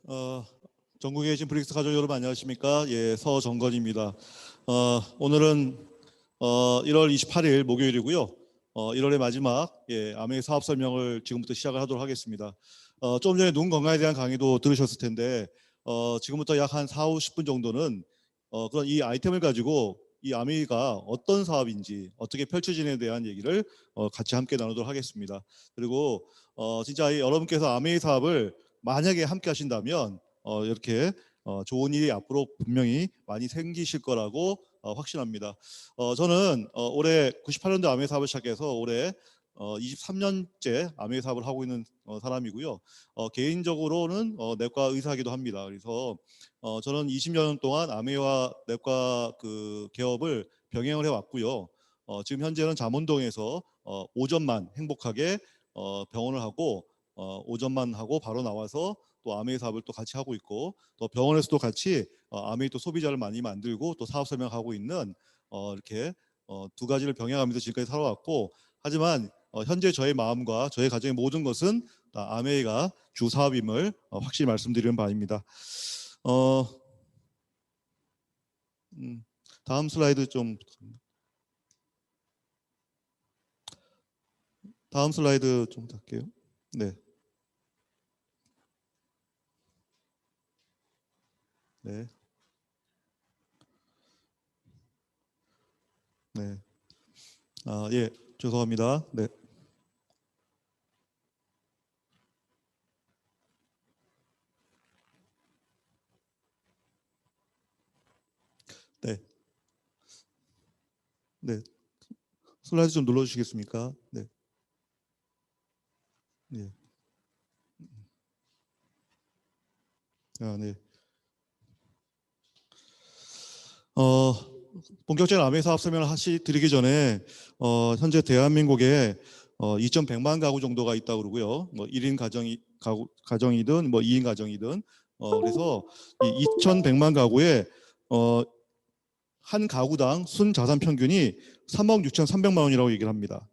어, 전국에 계신 브릭스 가족 여러분 안녕하십니까? 예, 서정건입니다. 오늘은 1월 28일 목요일이고요. 1월의 마지막 아메이 사업 설명을 지금부터 시작을 하도록 하겠습니다. 조금 전에 눈 건강에 대한 강의도 들으셨을 텐데 지금부터 약 한 4, 50분 정도는 그런 이 아이템을 가지고 이 아메이가 어떤 사업인지 어떻게 펼쳐지는에 대한 얘기를 같이 함께 나누도록 하겠습니다. 그리고 진짜 여러분께서 아메이 사업을 만약에 함께 하신다면 이렇게 좋은 일이 앞으로 분명히 많이 생기실 거라고 확신합니다. 저는 올해 98년도 아메이 사업을 시작해서 올해 23년째 아메이 사업을 하고 있는 사람이고요. 개인적으로는 내과 의사이기도 합니다. 그래서 저는 20년 동안 아메이와 내과 그 개업을 병행을 해왔고요. 지금 현재는 잠원동에서 오전만 행복하게 병원을 하고 오전만 하고 바로 나와서 또 아메이 사업을 또 같이 하고 있고 또 병원에서도 같이 아메이 또 소비자를 많이 만들고 또 사업 설명하고 있는 이렇게 두 가지를 병행하면서 지금까지 살아왔고 하지만 현재 저의 마음과 저의 가정의 모든 것은 다 아메이가 주 사업임을 확실히 말씀드리는 바입니다. 다음 슬라이드 좀 다음 슬라이드 좀 할게요. 네. 네. 네. 예, 죄송합니다. 네. 네. 네. 슬라이드 좀 눌러 주시겠습니까? 네. 네. 네. 본격적인 아메이 사업 설명을 드리기 전에 현재 대한민국에 2,100만 가구 정도가 있다고 그러고요. 뭐 1인 가정이든 뭐 2인 가정이든 그래서 이 2,100만 가구에 한 가구당 순자산 평균이 3억 6,300만 원이라고 얘기를 합니다.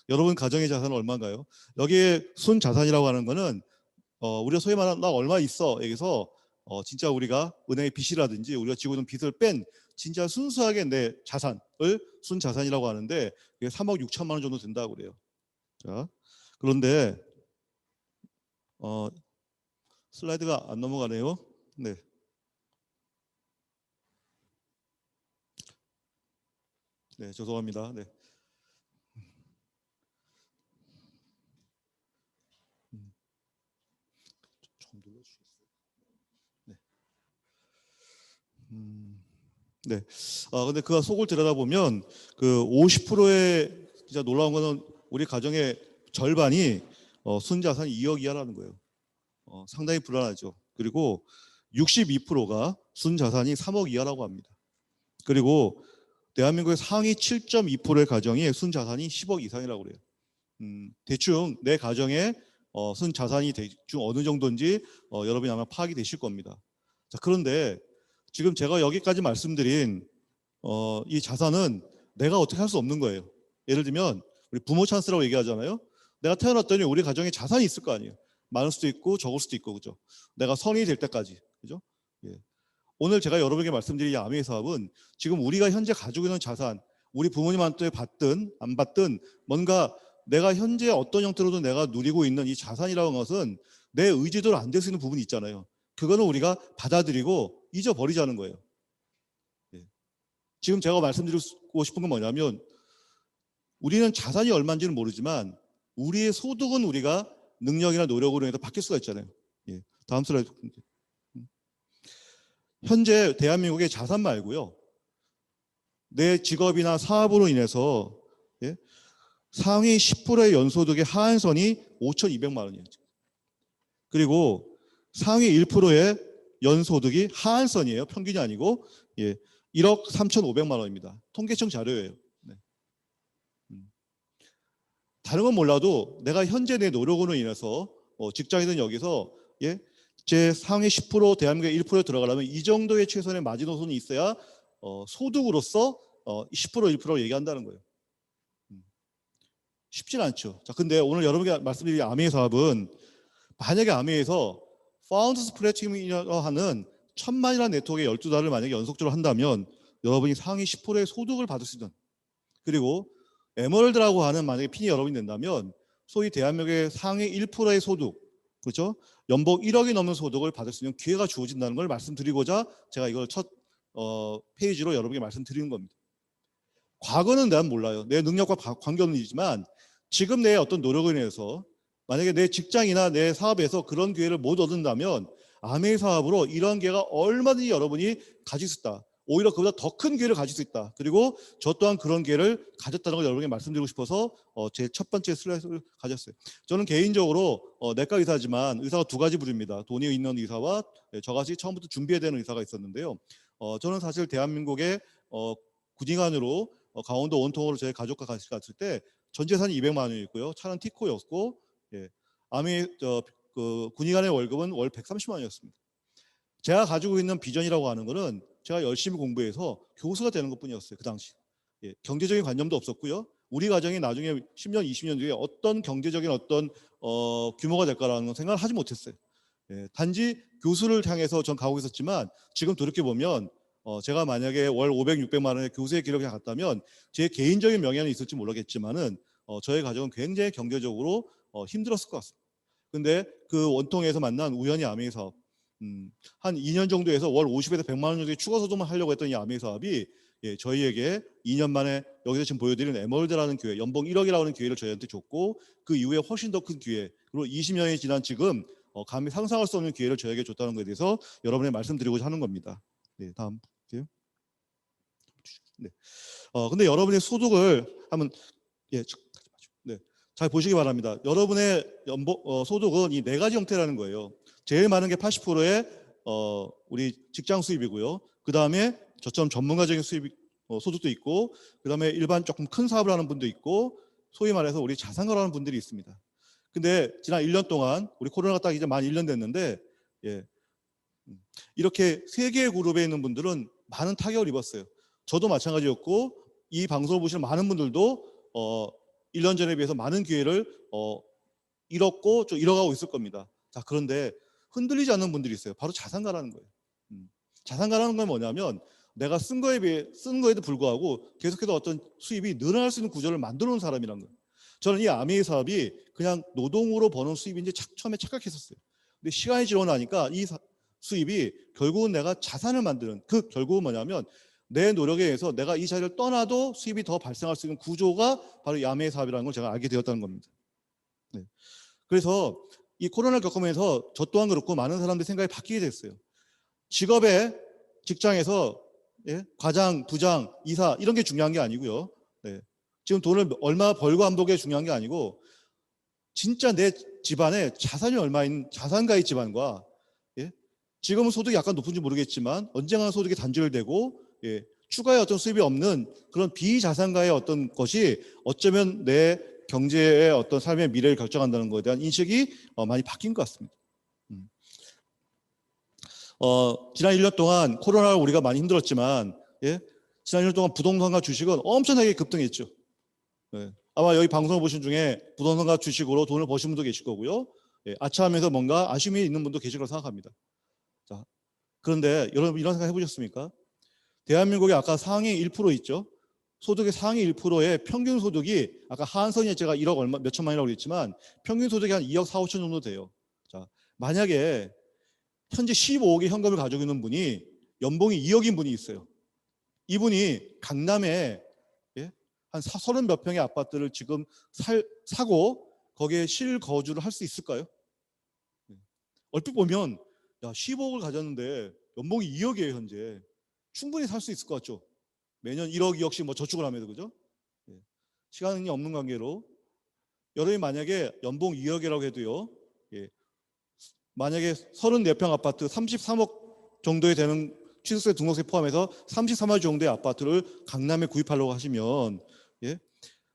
여러분 가정의 자산은 얼마인가요? 여기에 순자산이라고 하는 거는 우리가 소위 말하는 나 얼마 있어 여기서 진짜 우리가 은행의 빚이라든지 우리가 지고 있는 빚을 뺀 진짜 순수하게 내 자산을 순자산이라고 하는데 이게 3억 6천만 원 정도 된다고 그래요. 자, 그런데 슬라이드가 안 넘어가네요. 네. 네, 죄송합니다. 네. 좀 눌러주시겠어요? 네. 네. 근데 그 속을 들여다보면 그 50%의 진짜 놀라운 거는 우리 가정의 절반이 순자산이 2억 이하라는 거예요. 상당히 불안하죠. 그리고 62%가 순자산이 3억 이하라고 합니다. 그리고 대한민국의 상위 7.2%의 가정이 순자산이 10억 이상이라고 그래요. 대충 내 가정의 순자산이 대충 어느 정도인지 여러분이 아마 파악이 되실 겁니다. 자, 그런데 지금 제가 여기까지 말씀드린 이 자산은 내가 어떻게 할 수 없는 거예요. 예를 들면 우리 부모 찬스라고 얘기하잖아요. 내가 태어났더니 우리 가정에 자산이 있을 거 아니에요. 많을 수도 있고 적을 수도 있고 그죠. 내가 성인이 될 때까지 그죠. 예. 오늘 제가 여러분에게 말씀드린 이 아메이 사업은 지금 우리가 현재 가지고 있는 자산, 우리 부모님한테 받든 안 받든 뭔가 내가 현재 어떤 형태로도 내가 누리고 있는 이 자산이라는 것은 내 의지대로 안 될 수 있는 부분이 있잖아요. 그거는 우리가 받아들이고 잊어버리자는 거예요. 예. 지금 제가 말씀드리고 싶은 건 뭐냐면 우리는 자산이 얼마인지는 모르지만 우리의 소득은 우리가 능력이나 노력으로 인해서 바뀔 수가 있잖아요. 예. 다음 슬라이드. 현재 대한민국의 자산 말고요. 내 직업이나 사업으로 인해서 상위 10%의 연소득의 하한선이 5,200만 원이에요. 그리고 상위 1%의 연소득이 하한선이에요. 평균이 아니고 1억 3,500만 원입니다. 통계청 자료예요. 네. 다른 건 몰라도 내가 현재 내 노력으로 인해서 직장이든 여기서 제 상위 10% 대한민국의 1%에 들어가려면 이 정도의 최소한의 마지노선이 있어야 소득으로서 10% 1%를 얘기한다는 거예요. 쉽진 않죠. 자, 근데 오늘 여러분께 말씀드린 아메이 사업은 만약에 아메이에서 파운드스 플래티넘이라고 하는 1000만이라는 네트워크의 12달을 만약에 연속적으로 한다면 여러분이 상위 10%의 소득을 받을 수 있는, 그리고 에메랄드라고 하는 만약에 핀이 여러분이 된다면 소위 대한민국의 상위 1%의 소득, 그렇죠? 연봉 1억이 넘는 소득을 받을 수 있는 기회가 주어진다는 걸 말씀드리고자 제가 이걸 첫 페이지로 여러분에게 말씀드리는 겁니다. 과거는 난 몰라요. 내 능력과 관계없는 일이지만 지금 내 어떤 노력을 인해서 만약에 내 직장이나 내 사업에서 그런 기회를 못 얻는다면 아메이 사업으로 이런 기회가 얼마든지 여러분이 가질 수 있다. 오히려 그보다 더 큰 기회를 가질 수 있다. 그리고 저 또한 그런 기회를 가졌다는 걸 여러분에게 말씀드리고 싶어서 제 첫 번째 슬라이드를 가졌어요. 저는 개인적으로 내과 의사지만 의사가 두 가지 부류입니다. 돈이 있는 의사와 저같이 처음부터 준비해야 되는 의사가 있었는데요. 저는 사실 대한민국의 군의관으로 강원도 원통으로 제 가족과 같이 갔을 때 전 재산이 200만 원이었고요. 차는 티코였고, 그 군의관의 월급은 월 130만 원이었습니다. 제가 가지고 있는 비전이라고 하는 거는 제가 열심히 공부해서 교수가 되는 것뿐이었어요. 그 당시. 경제적인 관념도 없었고요. 우리 가정이 나중에 10년, 20년 뒤에 어떤 경제적인 어떤 규모가 될까라는 생각을 하지 못했어요. 단지 교수를 향해서 전 가고 있었지만 지금 돌이켜보면 제가 만약에 월 500, 600만 원의 교수의 기록이 갔다면 제 개인적인 명예는 있을지 모르겠지만은 저의 가정은 굉장히 경제적으로 힘들었을 것 같습니다. 근데 그 원통에서 만난 우연히 아메이 사업, 한 2년 정도에서 월 50에서 100만 원 정도의 추가 소득만 하려고 했던 이 아메이 사업이 저희에게 2년 만에 여기서 지금 보여드리는 에머럴드라는 기회, 연봉 1억이라고 하는 기회를 저희한테 줬고, 그 이후에 훨씬 더 큰 기회, 그리고 20년이 지난 지금 감히 상상할 수 없는 기회를 저에게 줬다는 것에 대해서 여러분에 말씀드리고자 하는 겁니다. 네, 다음 볼게요. 네. 근데 여러분의 소득을 한번 네, 잘 보시기 바랍니다. 여러분의 소득은 이 네 가지 형태라는 거예요. 제일 많은 게 80%의 우리 직장 수입이고요. 그 다음에 저처럼 전문가적인 수입 소득도 있고, 그 다음에 일반 조금 큰 사업을 하는 분도 있고, 소위 말해서 우리 자산가를 하는 분들이 있습니다. 근데 지난 1년 동안 우리 코로나가 딱 이제 만 1년 됐는데 이렇게 세 개의 그룹에 있는 분들은 많은 타격을 입었어요. 저도 마찬가지였고 이 방송을 보시는 많은 분들도 1년 전에 비해서 많은 기회를 잃었고 좀 잃어가고 있을 겁니다. 자, 그런데 흔들리지 않는 분들이 있어요. 바로 자산가라는 거예요. 자산가라는 건 뭐냐면 내가 쓴 거에도 불구하고 계속해서 어떤 수입이 늘어날 수 있는 구조를 만들어 놓은 사람이라는 거예요. 저는 이 아메이 사업이 그냥 노동으로 버는 수입인지 처음에 착각했었어요. 근데 시간이 지나고 나니까 이 수입이 결국은 내가 자산을 만드는, 그 결국은 뭐냐면 내 노력에 의해서 내가 이 자리를 떠나도 수입이 더 발생할 수 있는 구조가 바로 이 아메이 사업이라는 걸 제가 알게 되었다는 겁니다. 네. 그래서 이 코로나를 겪으면서 저 또한 그렇고 많은 사람들의 생각이 바뀌게 됐어요. 직업에 직장에서 과장, 부장, 이사 이런 게 중요한 게 아니고요. 지금 돈을 얼마 벌고 안 벌게 중요한 게 아니고 진짜 내 집안에 자산이 얼마 있는 자산가의 집안과 지금은 소득이 약간 높은지 모르겠지만 언젠가는 소득이 단절되고 추가의 어떤 수입이 없는 그런 비자산가의 어떤 것이 어쩌면 내 경제의 어떤 삶의 미래를 결정한다는 것에 대한 인식이 많이 바뀐 것 같습니다. 지난 1년 동안 코로나로 우리가 많이 힘들었지만 지난 1년 동안 부동산과 주식은 엄청나게 급등했죠. 아마 여기 방송을 보신 중에 부동산과 주식으로 돈을 버신 분도 계실 거고요. 아차하면서 뭔가 아쉬움이 있는 분도 계실 거라고 생각합니다. 자, 그런데 여러분 이런 생각 해보셨습니까? 대한민국이 아까 상위 1% 있죠. 소득의 상위 1%의 평균 소득이 아까 하한선이 제가 1억 얼마 몇 천만이라고 그랬지만 평균 소득이 한 2억 4, 5천 정도 돼요. 자, 만약에 현재 15억의 현금을 가지고 있는 분이 연봉이 2억인 분이 있어요. 이분이 강남에 한 30몇 평의 아파트를 지금 사고 거기에 실거주를 할 수 있을까요? 얼핏 보면 야 15억을 가졌는데 연봉이 2억이에요 현재. 충분히 살 수 있을 것 같죠? 매년 1억, 2억씩 뭐 저축을 하면서 그죠? 시간이 없는 관계로 여러분이 만약에 연봉 2억이라고 해도요. 만약에 34평 아파트 33억 정도에 되는 취득세 등록세 포함해서 33억 정도의 아파트를 강남에 구입하려고 하시면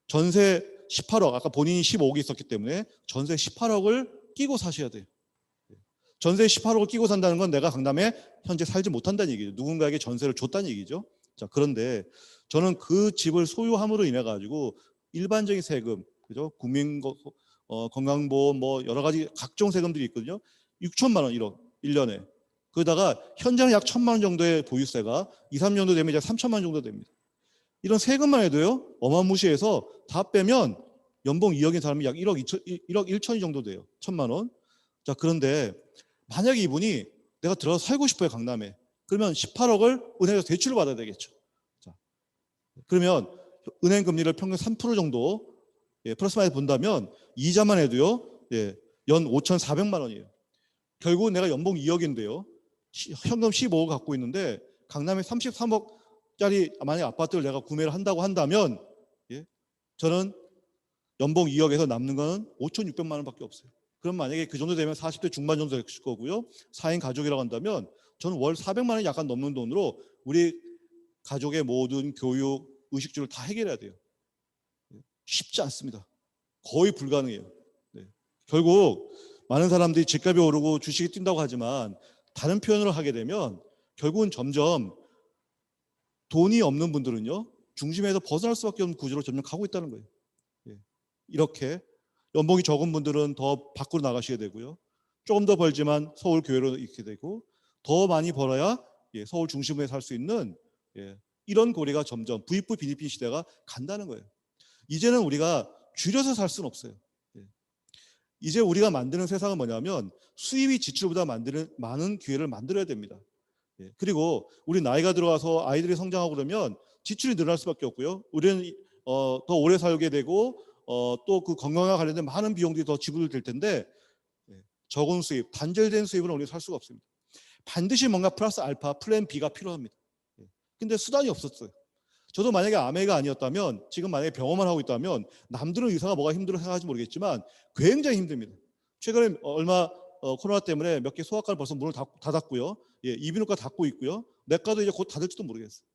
전세 18억, 아까 본인이 15억이 있었기 때문에 전세 18억을 끼고 사셔야 돼요. 전세 18억을 끼고 산다는 건 내가 강남에 현재 살지 못한다는 얘기죠. 누군가에게 전세를 줬다는 얘기죠. 자, 그런데 저는 그 집을 소유함으로 인해 가지고 일반적인 세금, 그죠? 국민 건강보험 뭐 여러 가지 각종 세금들이 있거든요. 6천만 원 1억 1년에. 거기다가 현장 약 1,000만 원 정도의 보유세가 2, 3년 정도 되면 이제 3천만 원 정도 됩니다. 이런 세금만 해도요, 어마무시해서 다 빼면 연봉 2억인 사람이 약 1억 1천이 정도 돼요. 1,000만 원. 자, 그런데 만약에 이분이 내가 들어서 살고 싶어요, 강남에. 그러면 18억을 은행에서 대출을 받아야 되겠죠. 자, 그러면 은행 금리를 평균 3% 정도 플러스 마이너스 본다면 이자만 해도요, 연 5,400만 원이에요. 결국은 내가 연봉 2억인데요. 현금 15억 갖고 있는데 강남에 33억짜리 만약 아파트를 내가 구매를 한다고 한다면 저는 연봉 2억에서 남는 거는 5,600만 원밖에 없어요. 그럼 만약에 그 정도 되면 40대 중반 정도 될 거고요. 4인 가족이라고 한다면 저는 월 400만 원이 약간 넘는 돈으로 우리 가족의 모든 교육, 의식주를 다 해결해야 돼요. 쉽지 않습니다. 거의 불가능해요. 결국 많은 사람들이 집값이 오르고 주식이 뛴다고 하지만 다른 표현을 하게 되면 결국은 점점 돈이 없는 분들은요, 중심에서 벗어날 수밖에 없는 구조로 점점 가고 있다는 거예요. 이렇게 연봉이 적은 분들은 더 밖으로 나가셔야 되고요. 조금 더 벌지만 서울 교외로 있게 되고 더 많이 벌어야 서울 중심부에 살 수 있는 이런 고리가 점점 부익부 빈익빈 시대가 간다는 거예요. 이제는 우리가 줄여서 살 수는 없어요. 이제 우리가 만드는 세상은 뭐냐면 수입이 지출보다 많은 기회를 만들어야 됩니다. 그리고 우리 나이가 들어와서 아이들이 성장하고 그러면 지출이 늘어날 수밖에 없고요. 우리는 더 오래 살게 되고 또 그 건강과 관련된 많은 비용들이 더 지불될 텐데 적은 수입, 단절된 수입으로 우리는 살 수가 없습니다. 반드시 뭔가 플러스 알파, 플랜 B가 필요합니다. 근데 수단이 없었어요. 저도 만약에 아메가 아니었다면 지금 만약에 병원만 하고 있다면 남들은 의사가 뭐가 힘들어 생각할지 모르겠지만 굉장히 힘듭니다. 최근에 얼마 코로나 때문에 몇 개 소아과를 벌써 문을 닫았고요. 이비인후과 닫고 있고요. 내과도 이제 곧 닫을지도 모르겠어요.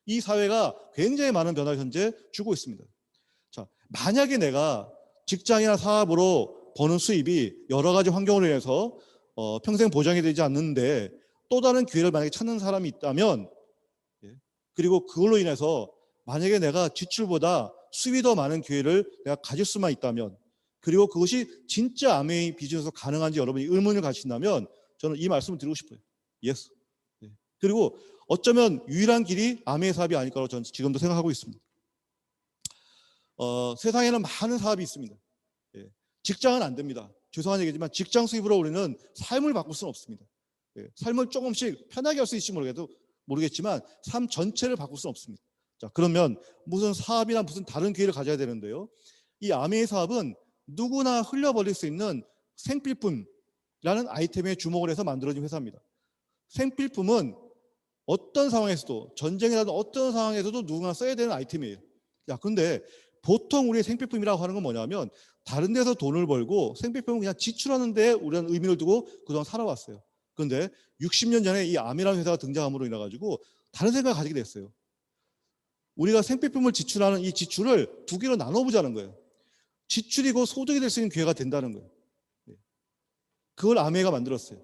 이 사회가 굉장히 많은 변화를 현재 주고 있습니다. 자, 만약에 내가 직장이나 사업으로 버는 수입이 여러 가지 환경으로 인해서 평생 보장이 되지 않는데 또 다른 기회를 만약에 찾는 사람이 있다면 그리고 그걸로 인해서 만약에 내가 지출보다 수입이 더 많은 기회를 내가 가질 수만 있다면 그리고 그것이 진짜 아메이 비즈니스로 가능한지 여러분이 의문을 가진다면 저는 이 말씀을 드리고 싶어요. 예스. 그리고 어쩌면 유일한 길이 아메이 사업이 아닐까라고 저는 지금도 생각하고 있습니다. 세상에는 많은 사업이 있습니다. 직장은 안 됩니다. 죄송한 얘기지만 직장 수입으로 우리는 삶을 바꿀 수는 없습니다. 삶을 조금씩 편하게 할 수 있을지 모르겠지만 삶 전체를 바꿀 수는 없습니다. 자, 그러면 무슨 사업이나 무슨 다른 기회를 가져야 되는데요. 이 아메이 사업은 누구나 흘려버릴 수 있는 생필품이라는 아이템에 주목을 해서 만들어진 회사입니다. 생필품은 어떤 상황에서도 전쟁이라든 어떤 상황에서도 누구나 써야 되는 아이템이에요. 야, 근데 보통 우리의 생필품이라고 하는 건 뭐냐면 다른 데서 돈을 벌고 생필품은 그냥 지출하는 데 우리는 의미를 두고 그동안 살아왔어요. 그런데 60년 전에 이 아메라는 회사가 등장함으로 인해 가지고 다른 생각을 가지게 됐어요. 우리가 생필품을 지출하는 이 지출을 두 개로 나눠보자는 거예요. 지출이고 소득이 될 수 있는 기회가 된다는 거예요. 그걸 아메이가 만들었어요.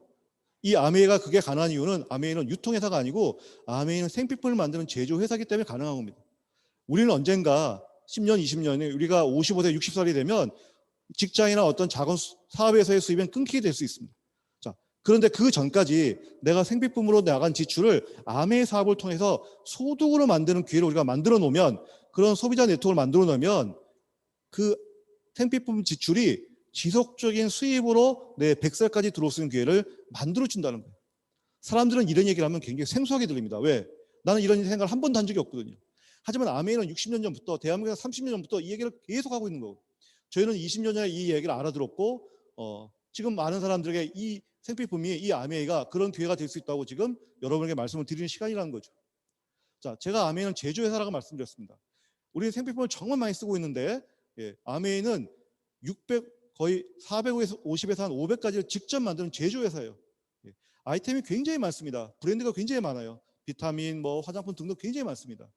이 아메이가 그게 가능한 이유는 아메이는 유통회사가 아니고 아메이는 생필품을 만드는 제조회사이기 때문에 가능한 겁니다. 우리는 언젠가 10년, 20년에 우리가 55세, 60살이 되면 직장이나 어떤 작은 사업에서의 수입은 끊기게 될 수 있습니다. 자, 그런데 그 전까지 내가 생필품으로 나간 지출을 아메이 사업을 통해서 소득으로 만드는 기회를 우리가 만들어 놓으면 그런 소비자 네트워크를 만들어 놓으면 그 생필품 지출이 지속적인 수입으로 내 100살까지 들어올 수 있는 기회를 만들어 준다는 거예요. 사람들은 이런 얘기를 하면 굉장히 생소하게 들립니다. 왜? 나는 이런 생각을 한 번도 한 적이 없거든요. 하지만 아메이는 60년 전부터 대한민국에서 30년 전부터 이 얘기를 계속 하고 있는 거고 저희는 20년 전에 이 얘기를 알아들었고 지금 많은 사람들에게 이 생필품이 이 아메이가 그런 기회가 될 수 있다고 지금 여러분에게 말씀을 드리는 시간이라는 거죠. 자, 제가 아메이는 제조회사라고 말씀드렸습니다. 우리는 생필품을 정말 많이 쓰고 있는데 아메이는 600 거의 450에서 한 500까지를 직접 만드는 제조회사예요. 아이템이 굉장히 많습니다. 브랜드가 굉장히 많아요. 비타민, 뭐 화장품 등등 굉장히 많습니다.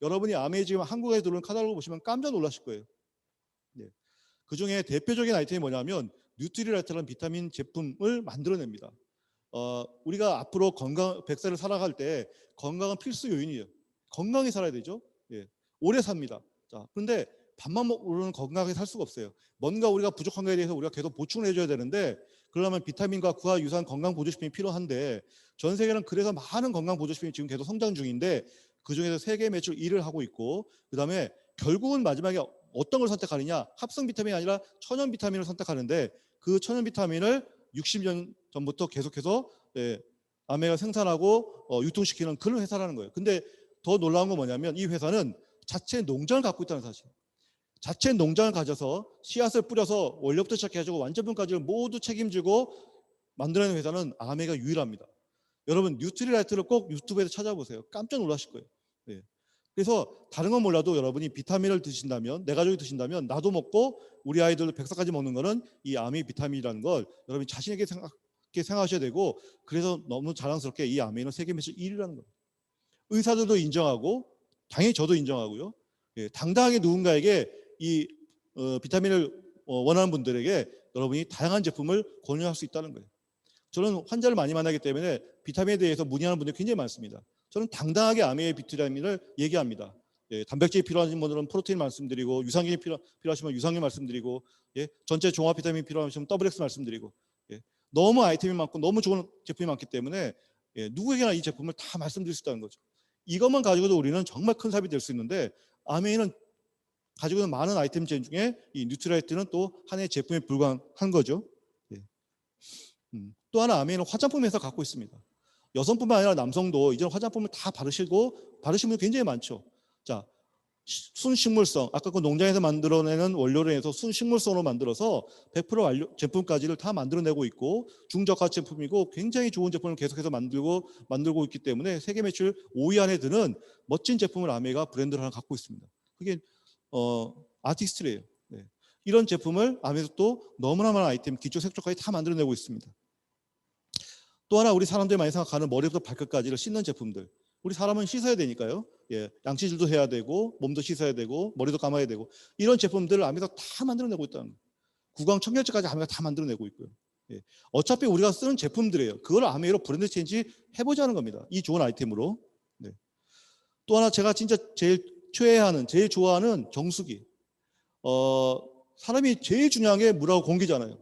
여러분이 아메이 지금 한국에 들어온 카탈로그 보시면 깜짝 놀라실 거예요. 그 중에 대표적인 아이템이 뭐냐면 뉴트리라이트라는 비타민 제품을 만들어냅니다. 우리가 앞으로 건강 100살을 살아갈 때 건강은 필수 요인이에요. 건강히 살아야 되죠. 오래 삽니다. 자, 그런데 밥만 먹으로는 건강하게 살 수가 없어요. 뭔가 우리가 부족한 거에 대해서 우리가 계속 보충을 해줘야 되는데 그러려면 비타민과 구화 유사한 건강 보조식품이 필요한데 전 세계는 그래서 많은 건강 보조식품이 지금 계속 성장 중인데 그중에서 세계 매출 1위를 하고 있고 그다음에 결국은 마지막에 어떤 걸 선택하느냐 합성 비타민이 아니라 천연 비타민을 선택하는데 그 천연 비타민을 60년 전부터 계속해서 아메가 생산하고 유통시키는 그런 회사라는 거예요. 근데 더 놀라운 건 뭐냐면 이 회사는 자체 농장을 갖고 있다는 사실. 자체 농장을 가져서 씨앗을 뿌려서 원료부터 시작해가지고 완제품까지를 모두 책임지고 만들어내는 회사는 아메가 유일합니다. 여러분 뉴트리라이트를 꼭 유튜브에서 찾아보세요. 깜짝 놀라실 거예요. 네. 그래서 다른 건 몰라도 여러분이 비타민을 드신다면 내 가족이 드신다면 나도 먹고 우리 아이들 100살까지 먹는 거는 이 아메 비타민이라는 걸 여러분이 자신에게 생각하셔야 되고 그래서 너무 자랑스럽게 이 아메는 세계 매출 1위라는 거예요. 의사들도 인정하고 당연히 저도 인정하고요. 당당하게 누군가에게 이 비타민을 원하는 분들에게 여러분이 다양한 제품을 권유할 수 있다는 거예요. 저는 환자를 많이 만나기 때문에 비타민에 대해서 문의하는 분들이 굉장히 많습니다. 저는 당당하게 아메 비타민을 얘기합니다. 단백질이 필요하신 분들은 프로테인 말씀드리고 유산균이 필요하시면 유산균 말씀드리고 전체 종합 비타민 필요하시면 WX 말씀드리고 너무 아이템이 많고 너무 좋은 제품이 많기 때문에 누구에게나 이 제품을 다 말씀드릴 수 있다는 거죠. 이것만 가지고도 우리는 정말 큰 삽이 될 수 있는데 아메이는 가지고 있는 많은 아이템 중에 이 뉴트라이트는 또 하나의 제품에 불과한 거죠. 또 하나 아메이는 화장품 회사 갖고 있습니다. 여성뿐만 아니라 남성도 이제 화장품을 다 바르시는 분이 굉장히 많죠. 자, 순식물성, 아까 그 농장에서 만들어내는 원료로 해서 순식물성으로 만들어서 100% 완료 제품까지를 다 만들어내고 있고 중저가 제품이고 굉장히 좋은 제품을 계속해서 만들고 있기 때문에 세계 매출 5위 안에 드는 멋진 제품을 아메가 브랜드를 하나 갖고 있습니다. 그게 아티스트래요. 네. 이런 제품을 아메에서 또 너무나 많은 아이템, 기초 색조까지 다 만들어내고 있습니다. 또 하나 우리 사람들이 많이 생각하는 머리부터 발끝까지를 씻는 제품들. 우리 사람은 씻어야 되니까요. 양치질도 해야 되고 몸도 씻어야 되고 머리도 감아야 되고 이런 제품들을 아메가 다 만들어내고 있다는 거예요. 구강 청결제까지 아메가 다 만들어내고 있고요. 어차피 우리가 쓰는 제품들이에요. 그걸 아메로 브랜드 체인지 해보자는 겁니다. 이 좋은 아이템으로. 또 하나 제가 진짜 제일 최애하는, 제일 좋아하는 정수기. 사람이 제일 중요한 게 물하고 공기잖아요.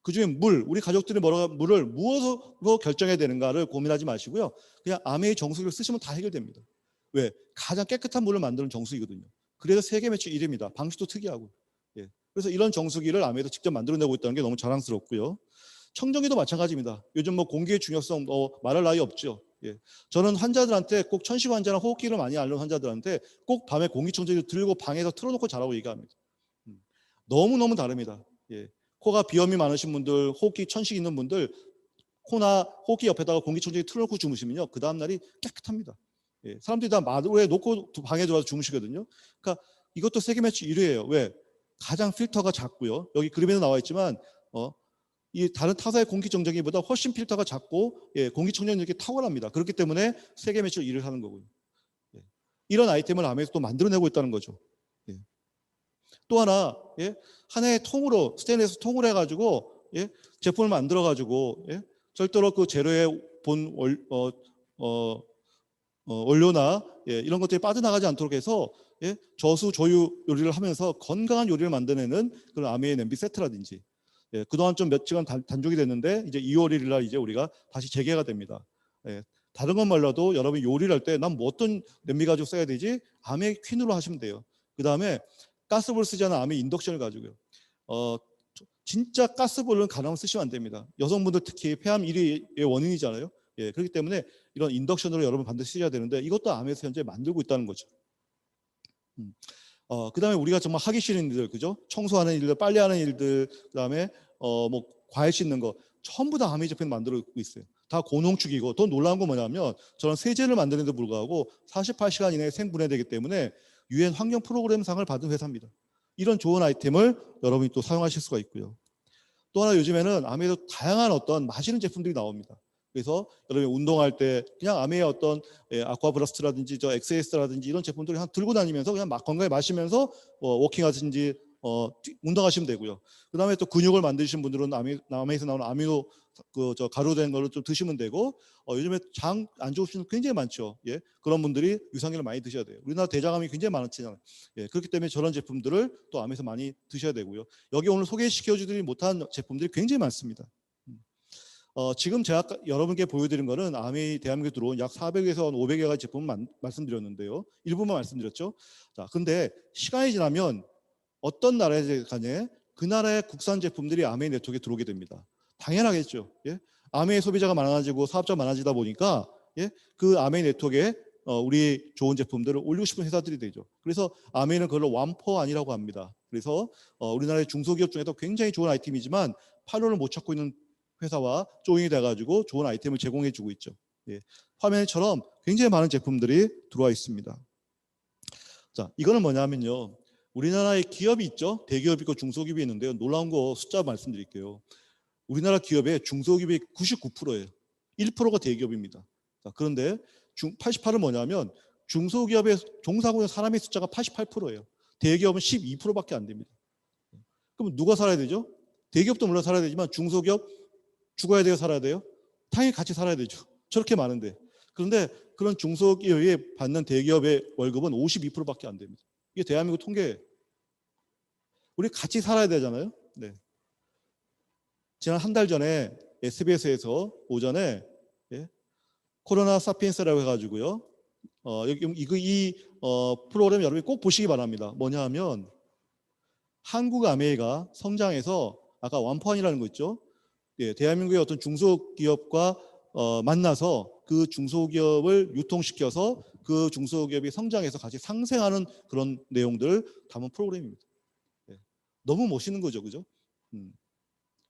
그중에 우리 가족들이 물을 무엇으로 결정해야 되는가를 고민하지 마시고요. 그냥 아메이 정수기를 쓰시면 다 해결됩니다. 왜? 가장 깨끗한 물을 만드는 정수기거든요. 그래서 세계 매출 1위입니다. 방식도 특이하고. 그래서 이런 정수기를 아메이도 직접 만들어내고 있다는 게 너무 자랑스럽고요. 청정기도 마찬가지입니다. 요즘 뭐 공기의 중요성 말할 나위 없죠. 저는 환자들한테 꼭 천식 환자나 호흡기를 많이 앓는 환자들한테 꼭 밤에 공기청정기를 들고 방에서 틀어놓고 자라고 얘기합니다. 너무너무 다릅니다. 코가 비염이 많으신 분들, 호흡기 천식 있는 분들 코나 호흡기 옆에다가 공기청정기 틀어놓고 주무시면요. 그 다음날이 깨끗합니다. 사람들이 다 마루에 놓고 방에 들어와서 주무시거든요. 그러니까 이것도 세계 매출 1위예요. 왜? 가장 필터가 작고요. 여기 그림에도 나와 있지만 이 다른 타사의 공기청정기보다 훨씬 필터가 작고 공기청정력이 탁월합니다. 그렇기 때문에 세계 매출 1위를 하는 거고요. 이런 아이템을 아메에서 또 만들어내고 있다는 거죠. 또 하나 하나의 통으로 스테인리스 통으로 해가지고 제품을 만들어가지고 절대로 그 재료의 본 원료나 이런 것들이 빠져나가지 않도록 해서 저수 조유 요리를 하면서 건강한 요리를 만들어내는 그런 아메의 냄비 세트라든지 그동안 좀 며칠간 단종이 됐는데 이제 2월 1일 날 이제 우리가 다시 재개가 됩니다. 다른 건 몰라도 여러분이 요리를 할 때 난 뭐 어떤 냄비 가지고 써야 되지? 아메 퀸으로 하시면 돼요. 그 다음에 가스불 쓰지 않은 아메 인덕션을 가지고요. 진짜 가스불은 가능하면 쓰시면 안 됩니다. 여성분들 특히 폐암 1위의 원인이잖아요. 그렇기 때문에 이런 인덕션으로 여러분 반드시 쓰셔야 되는데 이것도 아메에서 현재 만들고 있다는 거죠. 그 다음에 우리가 정말 하기 싫은 일들, 그죠? 청소하는 일들, 빨래하는 일들, 그 다음에 뭐 과일 씻는 거 전부 다 아메 제품 만들고 있어요. 다 고농축이고 더 놀라운 건 뭐냐면 저는 세제를 만드는데 불구하고 48시간 이내에 생분해되기 때문에 UN 환경 프로그램상을 받은 회사입니다. 이런 좋은 아이템을 여러분이 또 사용하실 수가 있고요. 또 하나 요즘에는 아메에서 다양한 어떤 마시는 제품들이 나옵니다. 그래서 여러분이 운동할 때 그냥 아메의 어떤 아쿠아브라스트라든지 저 XS라든지 이런 제품들을 그냥 들고 다니면서 그냥 건강하게 마시면서 워킹하든지 운동하시면 되고요. 그 다음에 또 근육을 만드시는 분들은 아메에서 나오는 아미노 저 가루된 거를 좀 드시면 되고 요즘에 장 안 좋으신 분 굉장히 많죠. 그런 분들이 유산균을 많이 드셔야 돼요. 우리나라 대장암이 굉장히 많잖아요. 그렇기 때문에 저런 제품들을 또 아메에서 많이 드셔야 되고요. 여기 오늘 소개시켜주지 못한 제품들이 굉장히 많습니다. 지금 제가 여러분께 보여드린 거는 아메이 대한민국에 들어온 약 400에서 500여 가지 제품을 말씀드렸는데요. 일부만 말씀드렸죠. 자, 근데 시간이 지나면 어떤 나라에 간에 그 나라의 국산 제품들이 아메이 네트워크에 들어오게 됩니다. 당연하겠죠. 예? 아메이 소비자가 많아지고 사업자가 많아지다 보니까 예? 그 아메이 네트워크에 우리 좋은 제품들을 올리고 싶은 회사들이 되죠. 그래서 아메이는 그걸 완포 아니라고 합니다. 그래서 우리나라의 중소기업 중에도 굉장히 좋은 아이템이지만 판로를 못 찾고 있는 회사와 조인이 돼가지고 좋은 아이템을 제공해주고 있죠. 예. 화면처럼 굉장히 많은 제품들이 들어와 있습니다. 자, 이거는 뭐냐면요. 우리나라의 기업이 있죠. 대기업이 있고 중소기업이 있는데요. 놀라운 거 숫자 말씀드릴게요. 우리나라 기업의 중소기업이 99%예요. 1%가 대기업입니다. 자, 그런데 88은 뭐냐면 중소기업에 종사하고 있는 사람의 숫자가 88%예요. 대기업은 12%밖에 안 됩니다. 그럼 누가 살아야 되죠? 대기업도 물론 살아야 되지만 중소기업 죽어야 돼요, 살아야 돼요? 당연히 같이 살아야 되죠. 저렇게 많은데. 그런데 그런 중소기업이 받는 대기업의 월급은 52%밖에 안 됩니다. 이게 대한민국 통계예요. 우리 같이 살아야 되잖아요. 네. 지난 한 달 전에 SBS에서 오전에 코로나 사피엔스라고 해가지고요. 이 프로그램 여러분이 꼭 보시기 바랍니다. 뭐냐 하면 한국 아메이가 성장해서 아까 완판이라는 거 있죠. 예, 대한민국의 어떤 중소기업과 만나서 그 중소기업을 유통시켜서 그 중소기업이 성장해서 같이 상생하는 그런 내용들을 담은 프로그램입니다. 예, 너무 멋있는 거죠, 그죠?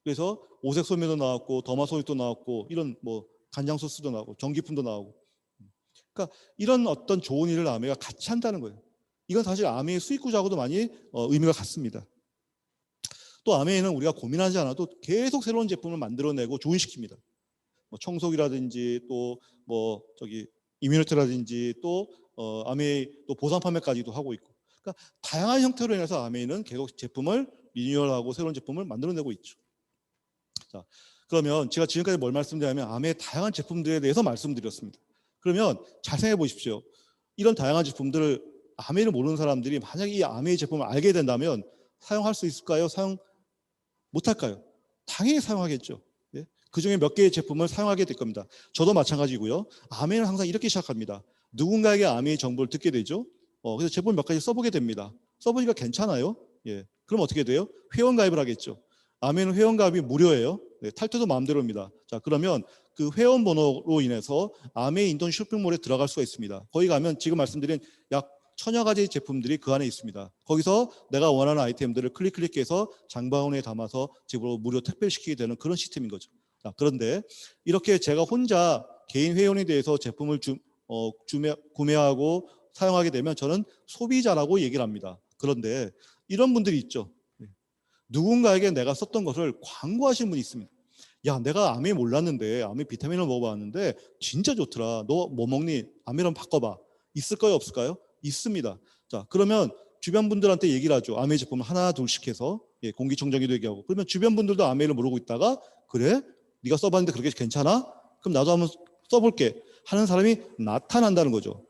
그래서 오색 소매도 나왔고 더마 소리도 나왔고 이런 뭐 간장 소스도 나오고 전기품도 나오고. 그러니까 이런 어떤 좋은 일을 아메이가 같이 한다는 거예요. 이건 사실 아메이 수익구조하고도 많이 의미가 같습니다. 또 아메이는 우리가 고민하지 않아도 계속 새로운 제품을 만들어내고 조인시킵니다. 뭐 청소기라든지 또 뭐 저기 이뮤니티라든지 또 아메이 또 보상 판매까지도 하고 있고. 그러니까 다양한 형태로 인해서 아메이는 계속 제품을 리뉴얼하고 새로운 제품을 만들어내고 있죠. 자, 그러면 제가 지금까지 뭘 말씀드리냐면 아메이의 다양한 제품들에 대해서 말씀드렸습니다. 그러면 잘 생각해 보십시오. 이런 다양한 제품들을 아메이를 모르는 사람들이 만약에 이 아메이 제품을 알게 된다면 사용할 수 있을까요? 사용 못할까요? 당연히 사용하겠죠. 예? 그중에 몇 개의 제품을 사용하게 될 겁니다. 저도 마찬가지고요. 아메이는 항상 이렇게 시작합니다. 누군가에게 아메이 정보를 듣게 되죠. 그래서 제품 몇 가지 써보게 됩니다. 써보니까 괜찮아요. 예. 그럼 어떻게 돼요? 회원 가입을 하겠죠. 아메이는 회원 가입이 무료예요. 네, 탈퇴도 마음대로입니다. 자, 그러면 그 회원 번호로 인해서 아메이 인터넷 쇼핑몰에 들어갈 수가 있습니다. 거기 가면 지금 말씀드린 약 1000여 가지 제품들이 그 안에 있습니다. 거기서 내가 원하는 아이템들을 클릭해서 장바구니에 담아서 집으로 무료 택배시키게 되는 그런 시스템인 거죠. 자, 그런데 이렇게 제가 혼자 개인 회원이 돼서 제품을 구매하고 사용하게 되면 저는 소비자라고 얘기를 합니다. 그런데 이런 분들이 있죠. 누군가에게 내가 썼던 것을 광고하신 분이 있습니다. 야, 내가 아메이 몰랐는데 아메이 비타민을 먹어봤는데 진짜 좋더라. 너 뭐 먹니? 아메이랑 바꿔봐. 있을까요? 없을까요? 있습니다. 자, 그러면 주변 분들한테 얘기를 하죠. 아메이 제품을 하나 둘씩 해서 공기청정기도 얘기하고. 그러면 주변 분들도 아메이를 모르고 있다가 그래? 네가 써봤는데 그렇게 괜찮아? 그럼 나도 한번 써볼게 하는 사람이 나타난다는 거죠.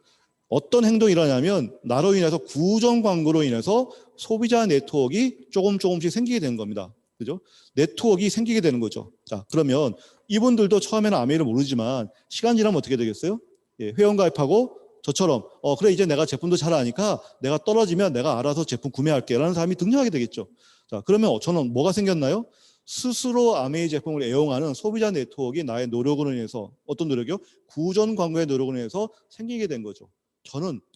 어떤 행동이 일어나냐면 나로 인해서 구정 광고로 인해서 소비자 네트워크가 조금씩 생기게 되는 겁니다. 그죠? 네트워크가 생기게 되는 거죠. 자, 그러면 이분들도 처음에는 아메이를 모르지만 시간 지나면 어떻게 되겠어요? 예, 회원 가입하고 저처럼 그래 이제 내가 제품도 잘 아니까 내가 떨어지면 내가 알아서 제품 구매할게 라는 사람이 등장하게 되겠죠. 자, 그러면 저는 뭐가 생겼나요? 스스로 아메이 제품을 애용하는 소비자 네트워크가 나의 노력으로 인해서 어떤 노력이요? 구전 광고의 노력으로 인해서 생기게 된 거죠.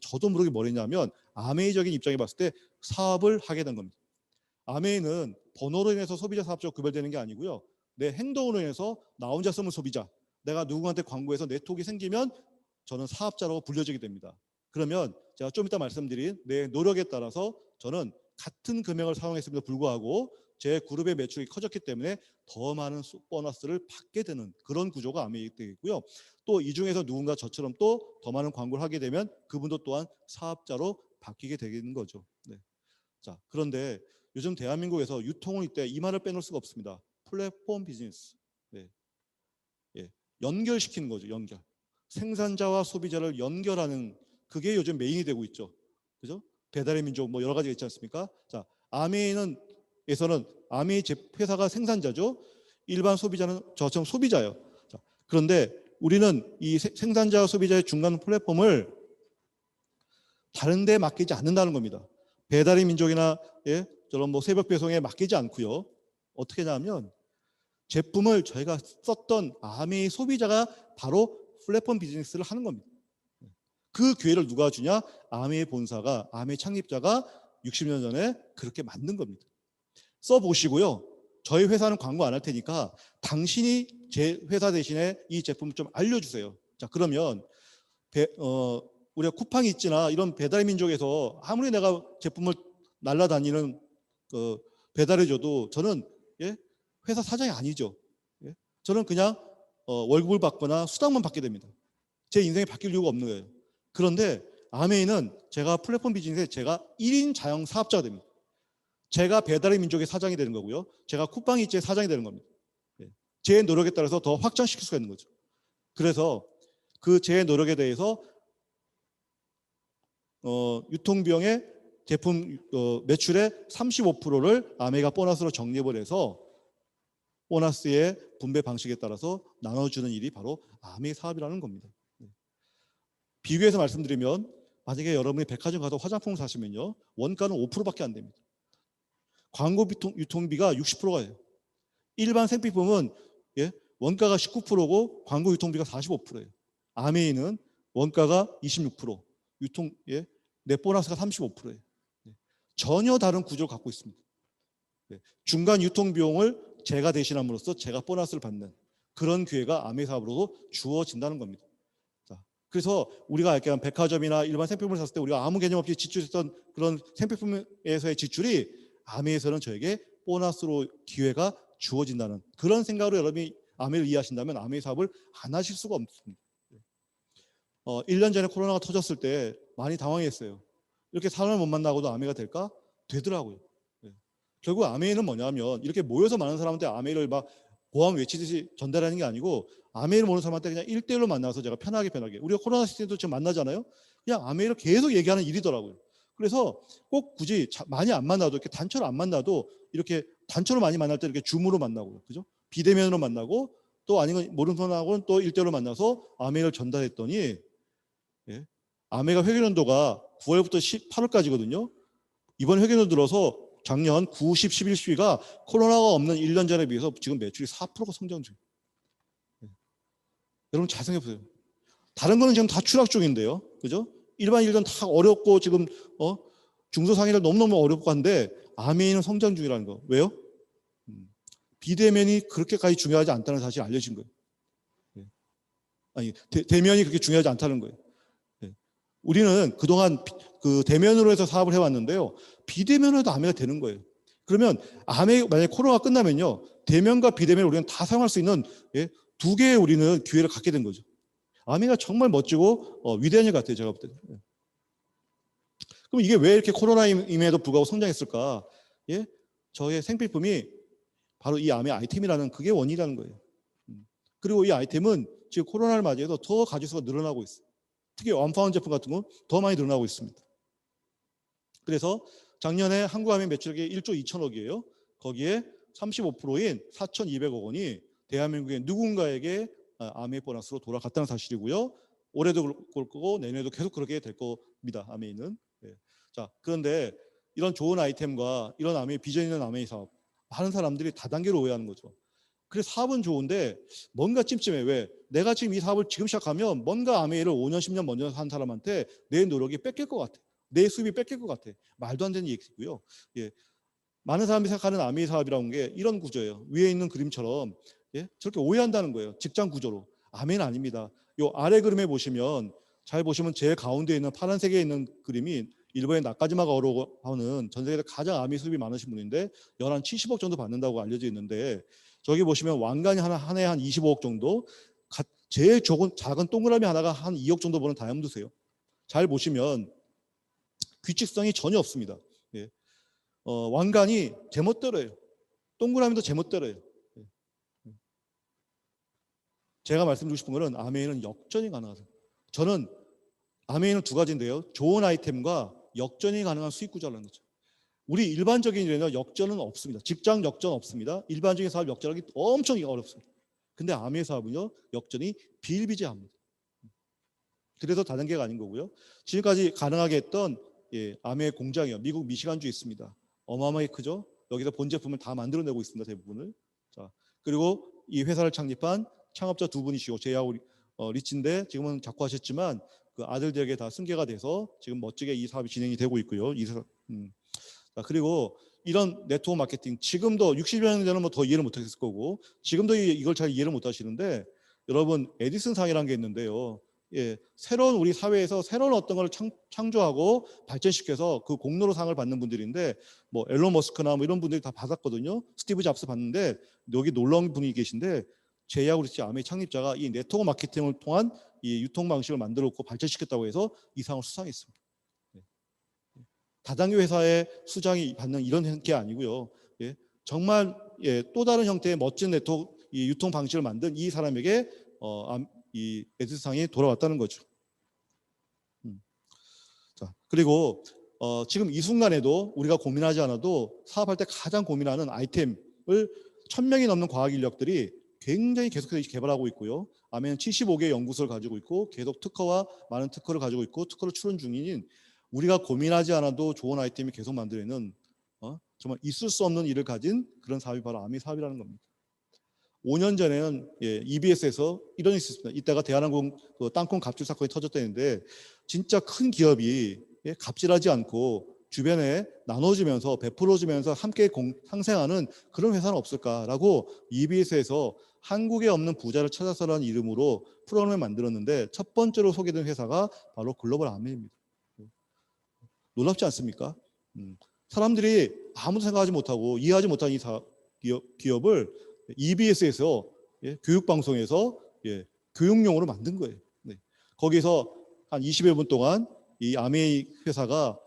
저도 모르게 뭘 했냐면 아메이적인 입장에 봤을 때 사업을 하게 된 겁니다. 아메이는 번호로 인해서 소비자 사업자가 구별되는 게 아니고요. 내 행동으로 인해서 나 혼자 쓰는 소비자, 내가 누구한테 광고해서 네트워크가 생기면 저는 사업자라고 불려지게 됩니다. 그러면 제가 좀 이따 말씀드린 내 노력에 따라서 저는 같은 금액을 사용했음에도 불구하고 제 그룹의 매출이 커졌기 때문에 더 많은 보너스를 받게 되는 그런 구조가 아메이 되겠고요. 또 이 중에서 누군가 저처럼 또 더 많은 광고를 하게 되면 그분도 또한 사업자로 바뀌게 되는 거죠. 네. 자, 그런데 요즘 대한민국에서 유통을 때 이 말을 빼놓을 수가 없습니다. 플랫폼 비즈니스. 네. 예. 연결시키는 거죠. 연결. 생산자와 소비자를 연결하는 그게 요즘 메인이 되고 있죠. 그죠? 배달의 민족 뭐 여러 가지가 있지 않습니까? 자, 아메이에서는 아메이 회사가 생산자죠. 일반 소비자는 저처럼 소비자예요. 자, 그런데 우리는 이 생산자와 소비자의 중간 플랫폼을 다른 데 맡기지 않는다는 겁니다. 배달의 민족이나 저런 뭐 새벽 배송에 맡기지 않고요. 어떻게 하냐면 제품을 저희가 썼던 아메이 소비자가 바로 플랫폼 비즈니스를 하는 겁니다. 그 기회를 누가 주냐? 아메이 본사가, 아메이 창립자가 60년 전에 그렇게 만든 겁니다. 써보시고요. 저희 회사는 광고 안 할 테니까 당신이 제 회사 대신에 이 제품을 좀 알려주세요. 자, 그러면 우리가 쿠팡이츠나 이런 배달의 민족에서 아무리 내가 제품을 날라다니는 배달해줘도 저는 회사 사장이 아니죠. 저는 그냥 월급을 받거나 수당만 받게 됩니다. 제 인생이 바뀔 이유가 없는 거예요. 그런데 아메이는 제가 플랫폼 비즈니스에 제가 1인 자영 사업자가 됩니다. 제가 배달의 민족의 사장이 되는 거고요. 제가 쿠팡이츠의 사장이 되는 겁니다. 제 노력에 따라서 더 확장시킬 수가 있는 거죠. 그래서 그 제 노력에 대해서 유통비용의 제품 매출의 35%를 아메이가 보너스로 적립을 해서 보너스의 분배 방식에 따라서 나눠주는 일이 바로 아메이 사업이라는 겁니다. 비교해서 말씀드리면 만약에 여러분이 백화점 가서 화장품을 사시면요. 원가는 5%밖에 안 됩니다. 광고 유통비가 60%예요. 일반 생필품은 원가가 19%고 광고 유통비가 45%예요. 아메이는 원가가 26%, 넷 보너스가 35%예요. 전혀 다른 구조를 갖고 있습니다. 중간 유통 비용을 제가 대신함으로써 제가 보너스를 받는 그런 기회가 아메이 사업으로도 주어진다는 겁니다. 자, 그래서 우리가 약간 백화점이나 일반 생필품을 샀을 때 우리가 아무 개념 없이 지출했던 그런 생필품에서의 지출이 아메이에서는 저에게 보너스로 기회가 주어진다는 그런 생각으로 여러분이 아메이를 이해하신다면 아메이 사업을 안 하실 수가 없습니다. 1년 전에 코로나가 터졌을 때 많이 당황했어요. 이렇게 사람을 못 만나고도 아메이가 될까? 되더라고요. 결국 아메이는 뭐냐면 이렇게 모여서 많은 사람한테 아메이를 막 고함 외치듯이 전달하는 게 아니고 아메이를 모르는 사람한테 그냥 1대1로 만나서 제가 편하게 우리가 코로나 시대도 지금 만나잖아요. 그냥 아메이를 계속 얘기하는 일이더라고요. 그래서 꼭 굳이 많이 안 만나도 이렇게 단체로 안 만나도 이렇게 단체로 많이 만날 때 이렇게 줌으로 만나고요. 그죠? 비대면으로 만나고 또 아니면 모르는 사람하고는 또 1대1로 만나서 아메이를 전달했더니 아메이가 회계연도가 9월부터 8월까지거든요. 이번 회계연도 들어서 작년 9, 10, 11, 12가 코로나가 없는 1년 전에 비해서 지금 매출이 4%가 성장 중이에요. 여러분 잘 생각해보세요. 다른 거는 지금 다 추락 중인데요. 그죠? 일반 일은 다 어렵고 지금 중소상인들 너무너무 어렵고 한데 아메이는 성장 중이라는 거. 왜요? 비대면이 그렇게까지 중요하지 않다는 사실이 알려진 거예요. 아니 대면이 그렇게 중요하지 않다는 거예요. 우리는 그동안 그 대면으로 해서 사업을 해왔는데요. 비대면으로 해도 아메이가 되는 거예요. 그러면 아메이 만약에 코로나가 끝나면요. 대면과 비대면을 우리는 다 사용할 수 있는 두 개의 우리는 기회를 갖게 된 거죠. 아메이가 정말 멋지고 위대한 일 같아요. 제가 볼 때는. 그럼 이게 왜 이렇게 코로나임에도 불구하고 성장했을까? 저의 생필품이 바로 이 아메이 아이템이라는 그게 원인이라는 거예요. 그리고 이 아이템은 지금 코로나를 맞이해서 더 가짓수가 늘어나고 있어요. 특히 원파운 제품 같은 건 더 많이 늘어나고 있습니다. 그래서 작년에 한국 아메이 매출액이 1조 2천억이에요. 거기에 35%인 4,200억 원이 대한민국의 누군가에게 아메이 보너스로 돌아갔다는 사실이고요. 올해도 그럴 거고 내년에도 계속 그렇게 될 겁니다. 아메이는. 자, 그런데 이런 좋은 아이템과 이런 아메이 비전 있는 아메이 사업 많은 사람들이 다단계로 오해하는 거죠. 그래 사업은 좋은데 뭔가 찜찜해. 왜? 내가 지금 이 사업을 지금 시작하면 뭔가 아메이를 5년 10년 먼저 한 사람한테 내 노력이 뺏길 것 같아. 내 수입이 뺏길 것 같아. 말도 안 되는 얘기고요. 많은 사람이 생각하는 아메이 사업이라는 게 이런 구조예요. 위에 있는 그림처럼 저렇게 오해한다는 거예요. 직장 구조로. 아메이는 아닙니다. 요 아래 그림에 보시면 잘 보시면 제일 가운데 있는 파란색에 있는 그림이 일본의 나카지마 가오로하는 전 세계에서 가장 아메이 수입이 많으신 분인데 연 한 70억 정도 받는다고 알려져 있는데 저기 보시면 왕관이 한 해에 한 25억 정도, 제일 작은 동그라미 하나가 한 2억 정도 버는 다이아몬드세요. 잘 보시면 규칙성이 전혀 없습니다. 왕관이 제멋대로예요. 동그라미도 제멋대로예요. 제가 말씀드리고 싶은 거는 아메이는 역전이 가능하다. 저는 아메이는 두 가지인데요. 좋은 아이템과 역전이 가능한 수익 구조라는 거죠. 우리 일반적인 일에는 역전은 없습니다. 직장 역전 없습니다. 일반적인 사업 역전하기 엄청 어렵습니다. 근데 아메 사업은요, 역전이 비일비재합니다. 그래서 다단계가 아닌 거고요. 지금까지 가능하게 했던 아메 공장이요, 미국 미시간주에 있습니다. 어마어마하게 크죠. 여기서 본 제품을 다 만들어내고 있습니다. 대부분을. 자, 그리고 이 회사를 창립한 창업자 두 분이시고 제이하고 리치인데 지금은 작고하셨지만 그 아들들에게 다 승계가 돼서 지금 멋지게 이 사업이 진행이 되고 있고요. 자, 그리고 이런 네트워크 마케팅, 지금도 60여 년 전에는 뭐 더 이해를 못했을 거고 지금도 이걸 잘 이해를 못 하시는데, 여러분 에디슨 상이라는 게 있는데요. 새로운 우리 사회에서 새로운 어떤 걸 창조하고 발전시켜서 그 공로로 상을 받는 분들인데, 뭐 앨런 머스크나 뭐 이런 분들이 다 받았거든요. 스티브 잡스 받는데, 여기 놀라운 분이 계신데, 제이하고 리치 아메 창립자가 이 네트워크 마케팅을 통한 이 유통 방식을 만들었고 발전시켰다고 해서 이 상을 수상했습니다. 다단계 회사의 수장이 받는 이런 게 아니고요. 정말 또 다른 형태의 멋진 네트워크 이 유통 방식을 만든 이 사람에게 이 에디슨상이 돌아왔다는 거죠. 자, 그리고 지금 이 순간에도 우리가 고민하지 않아도 사업할 때 가장 고민하는 아이템을 1000명이 넘는 과학 인력들이 굉장히 계속해서 개발하고 있고요. 아메는 75개의 연구소를 가지고 있고 계속 특허와 많은 특허를 가지고 있고 특허를 출원 중인, 우리가 고민하지 않아도 좋은 아이템이 계속 만들어내는 정말 있을 수 없는 일을 가진 그런 사업이 바로 아메 사업이라는 겁니다. 5년 전에는 EBS에서 이런 일이 있었습니다. 이때가 대한항공 땅콩 갑질 사건이 터졌다는데, 진짜 큰 기업이 갑질하지 않고 주변에 나눠주면서 베풀어주면서 함께 상생하는 그런 회사는 없을까라고 EBS에서 한국에 없는 부자를 찾아서라는 이름으로 프로그램을 만들었는데, 첫 번째로 소개된 회사가 바로 글로벌 아메입니다. 놀랍지 않습니까? 사람들이 아무도 생각하지 못하고 이해하지 못한 이 기업을 EBS에서 교육방송에서 교육용으로 만든 거예요. 거기서 한 20여 분 동안 이 아메이 회사가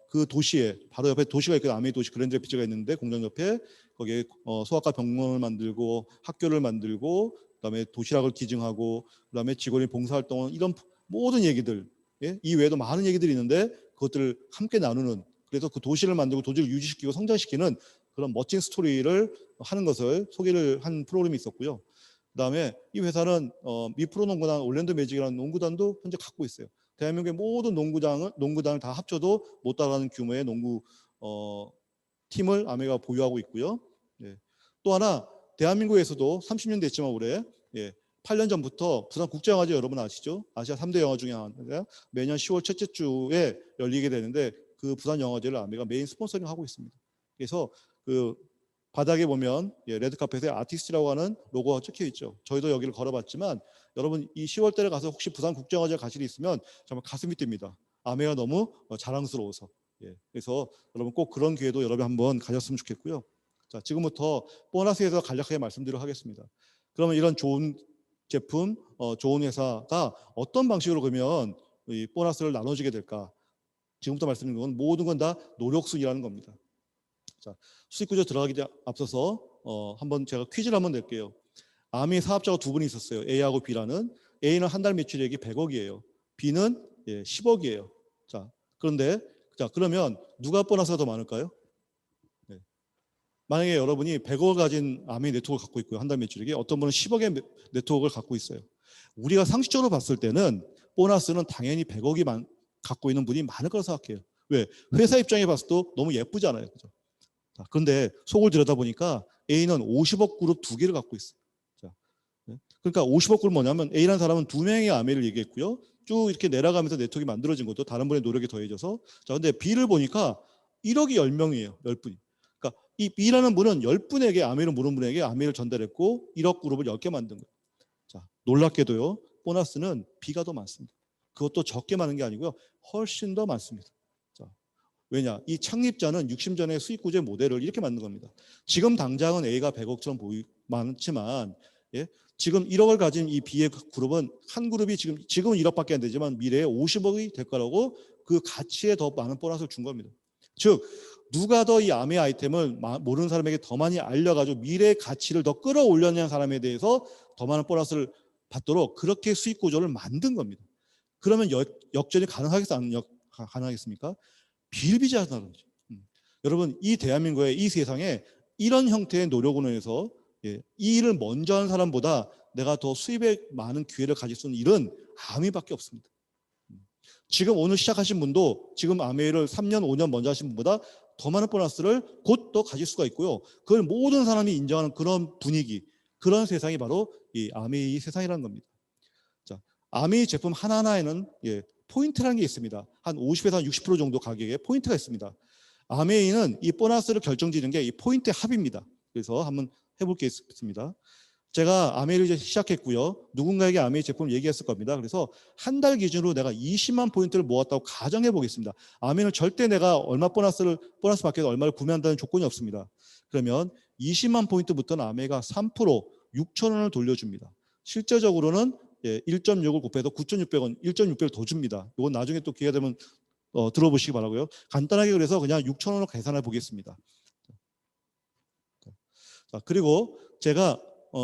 그 도시에 바로 옆에 도시가 있거든요. 아메이 도시 그랜드 레피츠가 있는데 공장 옆에 거기에 소아과 병원을 만들고 학교를 만들고 그다음에 도시락을 기증하고 그다음에 직원이 봉사활동을, 이런 모든 얘기들, 이 외에도 많은 얘기들이 있는데 그것들을 함께 나누는, 그래서 그 도시를 만들고 도시를 유지시키고 성장시키는 그런 멋진 스토리를 하는 것을 소개를 한 프로그램이 있었고요. 그다음에 이 회사는 미 프로농구단 올랜도 매직이라는 농구단도 현재 갖고 있어요. 대한민국의 모든 농구단을 다 합쳐도 못 따라가는 규모의 농구 팀을 아메가 보유하고 있고요. 또 하나, 대한민국에서도 30년 됐지만 올해 8년 전부터 부산 국제영화제, 여러분 아시죠? 아시아 3대 영화 중에 하나인데요. 매년 10월 첫째 주에 열리게 되는데 그 부산 영화제를 아메가 메인 스폰서링 하고 있습니다. 그래서 그 바닥에 보면 레드카펫에 아티스트라고 하는 로고가 찍혀 있죠. 저희도 여기를 걸어봤지만 여러분 이 10월 달에 가서 혹시 부산 국제영화제 가실 일 있으면 정말 가슴이 뜁니다. 아메가 너무 자랑스러워서. 그래서 여러분 꼭 그런 기회도 여러분 한번 가졌으면 좋겠고요. 자, 지금부터 보너스에서 간략하게 말씀드리도록 하겠습니다. 그러면 이런 좋은 제품, 좋은 회사가 어떤 방식으로 그러면 이 보너스를 나눠주게 될까? 지금부터 말씀드린 건 모든 건 다 노력순이라는 겁니다. 자, 수익 구조 들어가기 앞서서 한번 제가 퀴즈를 한번 낼게요. 아미 사업자가 두 분이 있었어요. A하고 B라는. A는 한 달 매출액이 100억이에요. B는 10억이에요. 자, 그런데 그러면 누가 보너스가 더 많을까요? 만약에 여러분이 100억을 가진 아미 네트워크를 갖고 있고요. 한 달 매출액이, 어떤 분은 10억의 네트워크를 갖고 있어요. 우리가 상식적으로 봤을 때는 보너스는 당연히 100억이 갖고 있는 분이 많을 거라고 생각해요. 왜? 회사 입장에 봤을 때 너무 예쁘잖아요. 그죠? 자, 그런데 속을 들여다보니까 A는 50억 그룹 두 개를 갖고 있어요. 자, 그러니까 50억 그룹 뭐냐면 A라는 사람은 두 명의 아메를 얘기했고요. 쭉 이렇게 내려가면서 네트워크가 만들어진 것도 다른 분의 노력이 더해져서. 자, 근데 B를 보니까 1억이 10명이에요. 10분이. 그러니까 이 B라는 분은 10분에게 아메를 모르는 분에게 아메를 전달했고 1억 그룹을 10개 만든 거예요. 자, 놀랍게도요. 보너스는 B가 더 많습니다. 그것도 적게 많은 게 아니고요. 훨씬 더 많습니다. 자, 왜냐? 이 창립자는 60년 전의 수익 구조의 모델을 이렇게 만든 겁니다. 지금 당장은 A가 100억처럼 많지만 지금 1억을 가진 이 B의 그룹은 한 그룹이 지금은 1억밖에 안 되지만 미래에 50억이 될 거라고 그 가치에 더 많은 보너스를 준 겁니다. 즉 누가 더 이 아메 아이템을 모르는 사람에게 더 많이 알려가지고 미래의 가치를 더 끌어올렸냐는 사람에 대해서 더 많은 보너스를 받도록 그렇게 수익 구조를 만든 겁니다. 그러면 역전이 가능하겠습니까? 비일비재하다는 거죠. 여러분, 이 대한민국의 이 세상에 이런 형태의 노력으로 해서 이 일을 먼저 하는 사람보다 내가 더 수입에 많은 기회를 가질 수 있는 일은 아미밖에 없습니다. 지금 오늘 시작하신 분도 지금 아메이를 3년, 5년 먼저 하신 분보다 더 많은 보너스를 곧 더 가질 수가 있고요. 그걸 모든 사람이 인정하는 그런 분위기, 그런 세상이 바로 이 아메이 세상이라는 겁니다. 자, 아메이 제품 하나하나에는 포인트라는 게 있습니다. 한 50에서 60% 정도 가격에 포인트가 있습니다. 아메이는 이 보너스를 결정지는 게 이 포인트의 합입니다. 그래서 한번 해볼 게 있습니다. 제가 아메이를 이제 시작했고요. 누군가에게 아메이 제품을 얘기했을 겁니다. 그래서 한 달 기준으로 내가 20만 포인트를 모았다고 가정해 보겠습니다. 아메이는 절대 내가 얼마 보너스 받게 얼마를 구매한다는 조건이 없습니다. 그러면 20만 포인트부터는 아메이가 3% 6천 원을 돌려줍니다. 실제적으로는 1.6을 곱해서 9,600원, 1.6배를 더 줍니다. 이건 나중에 또 기회가 되면 들어보시기 바라고요. 간단하게 그래서 그냥 6천 원으로 계산해 보겠습니다. 자, 그리고 제가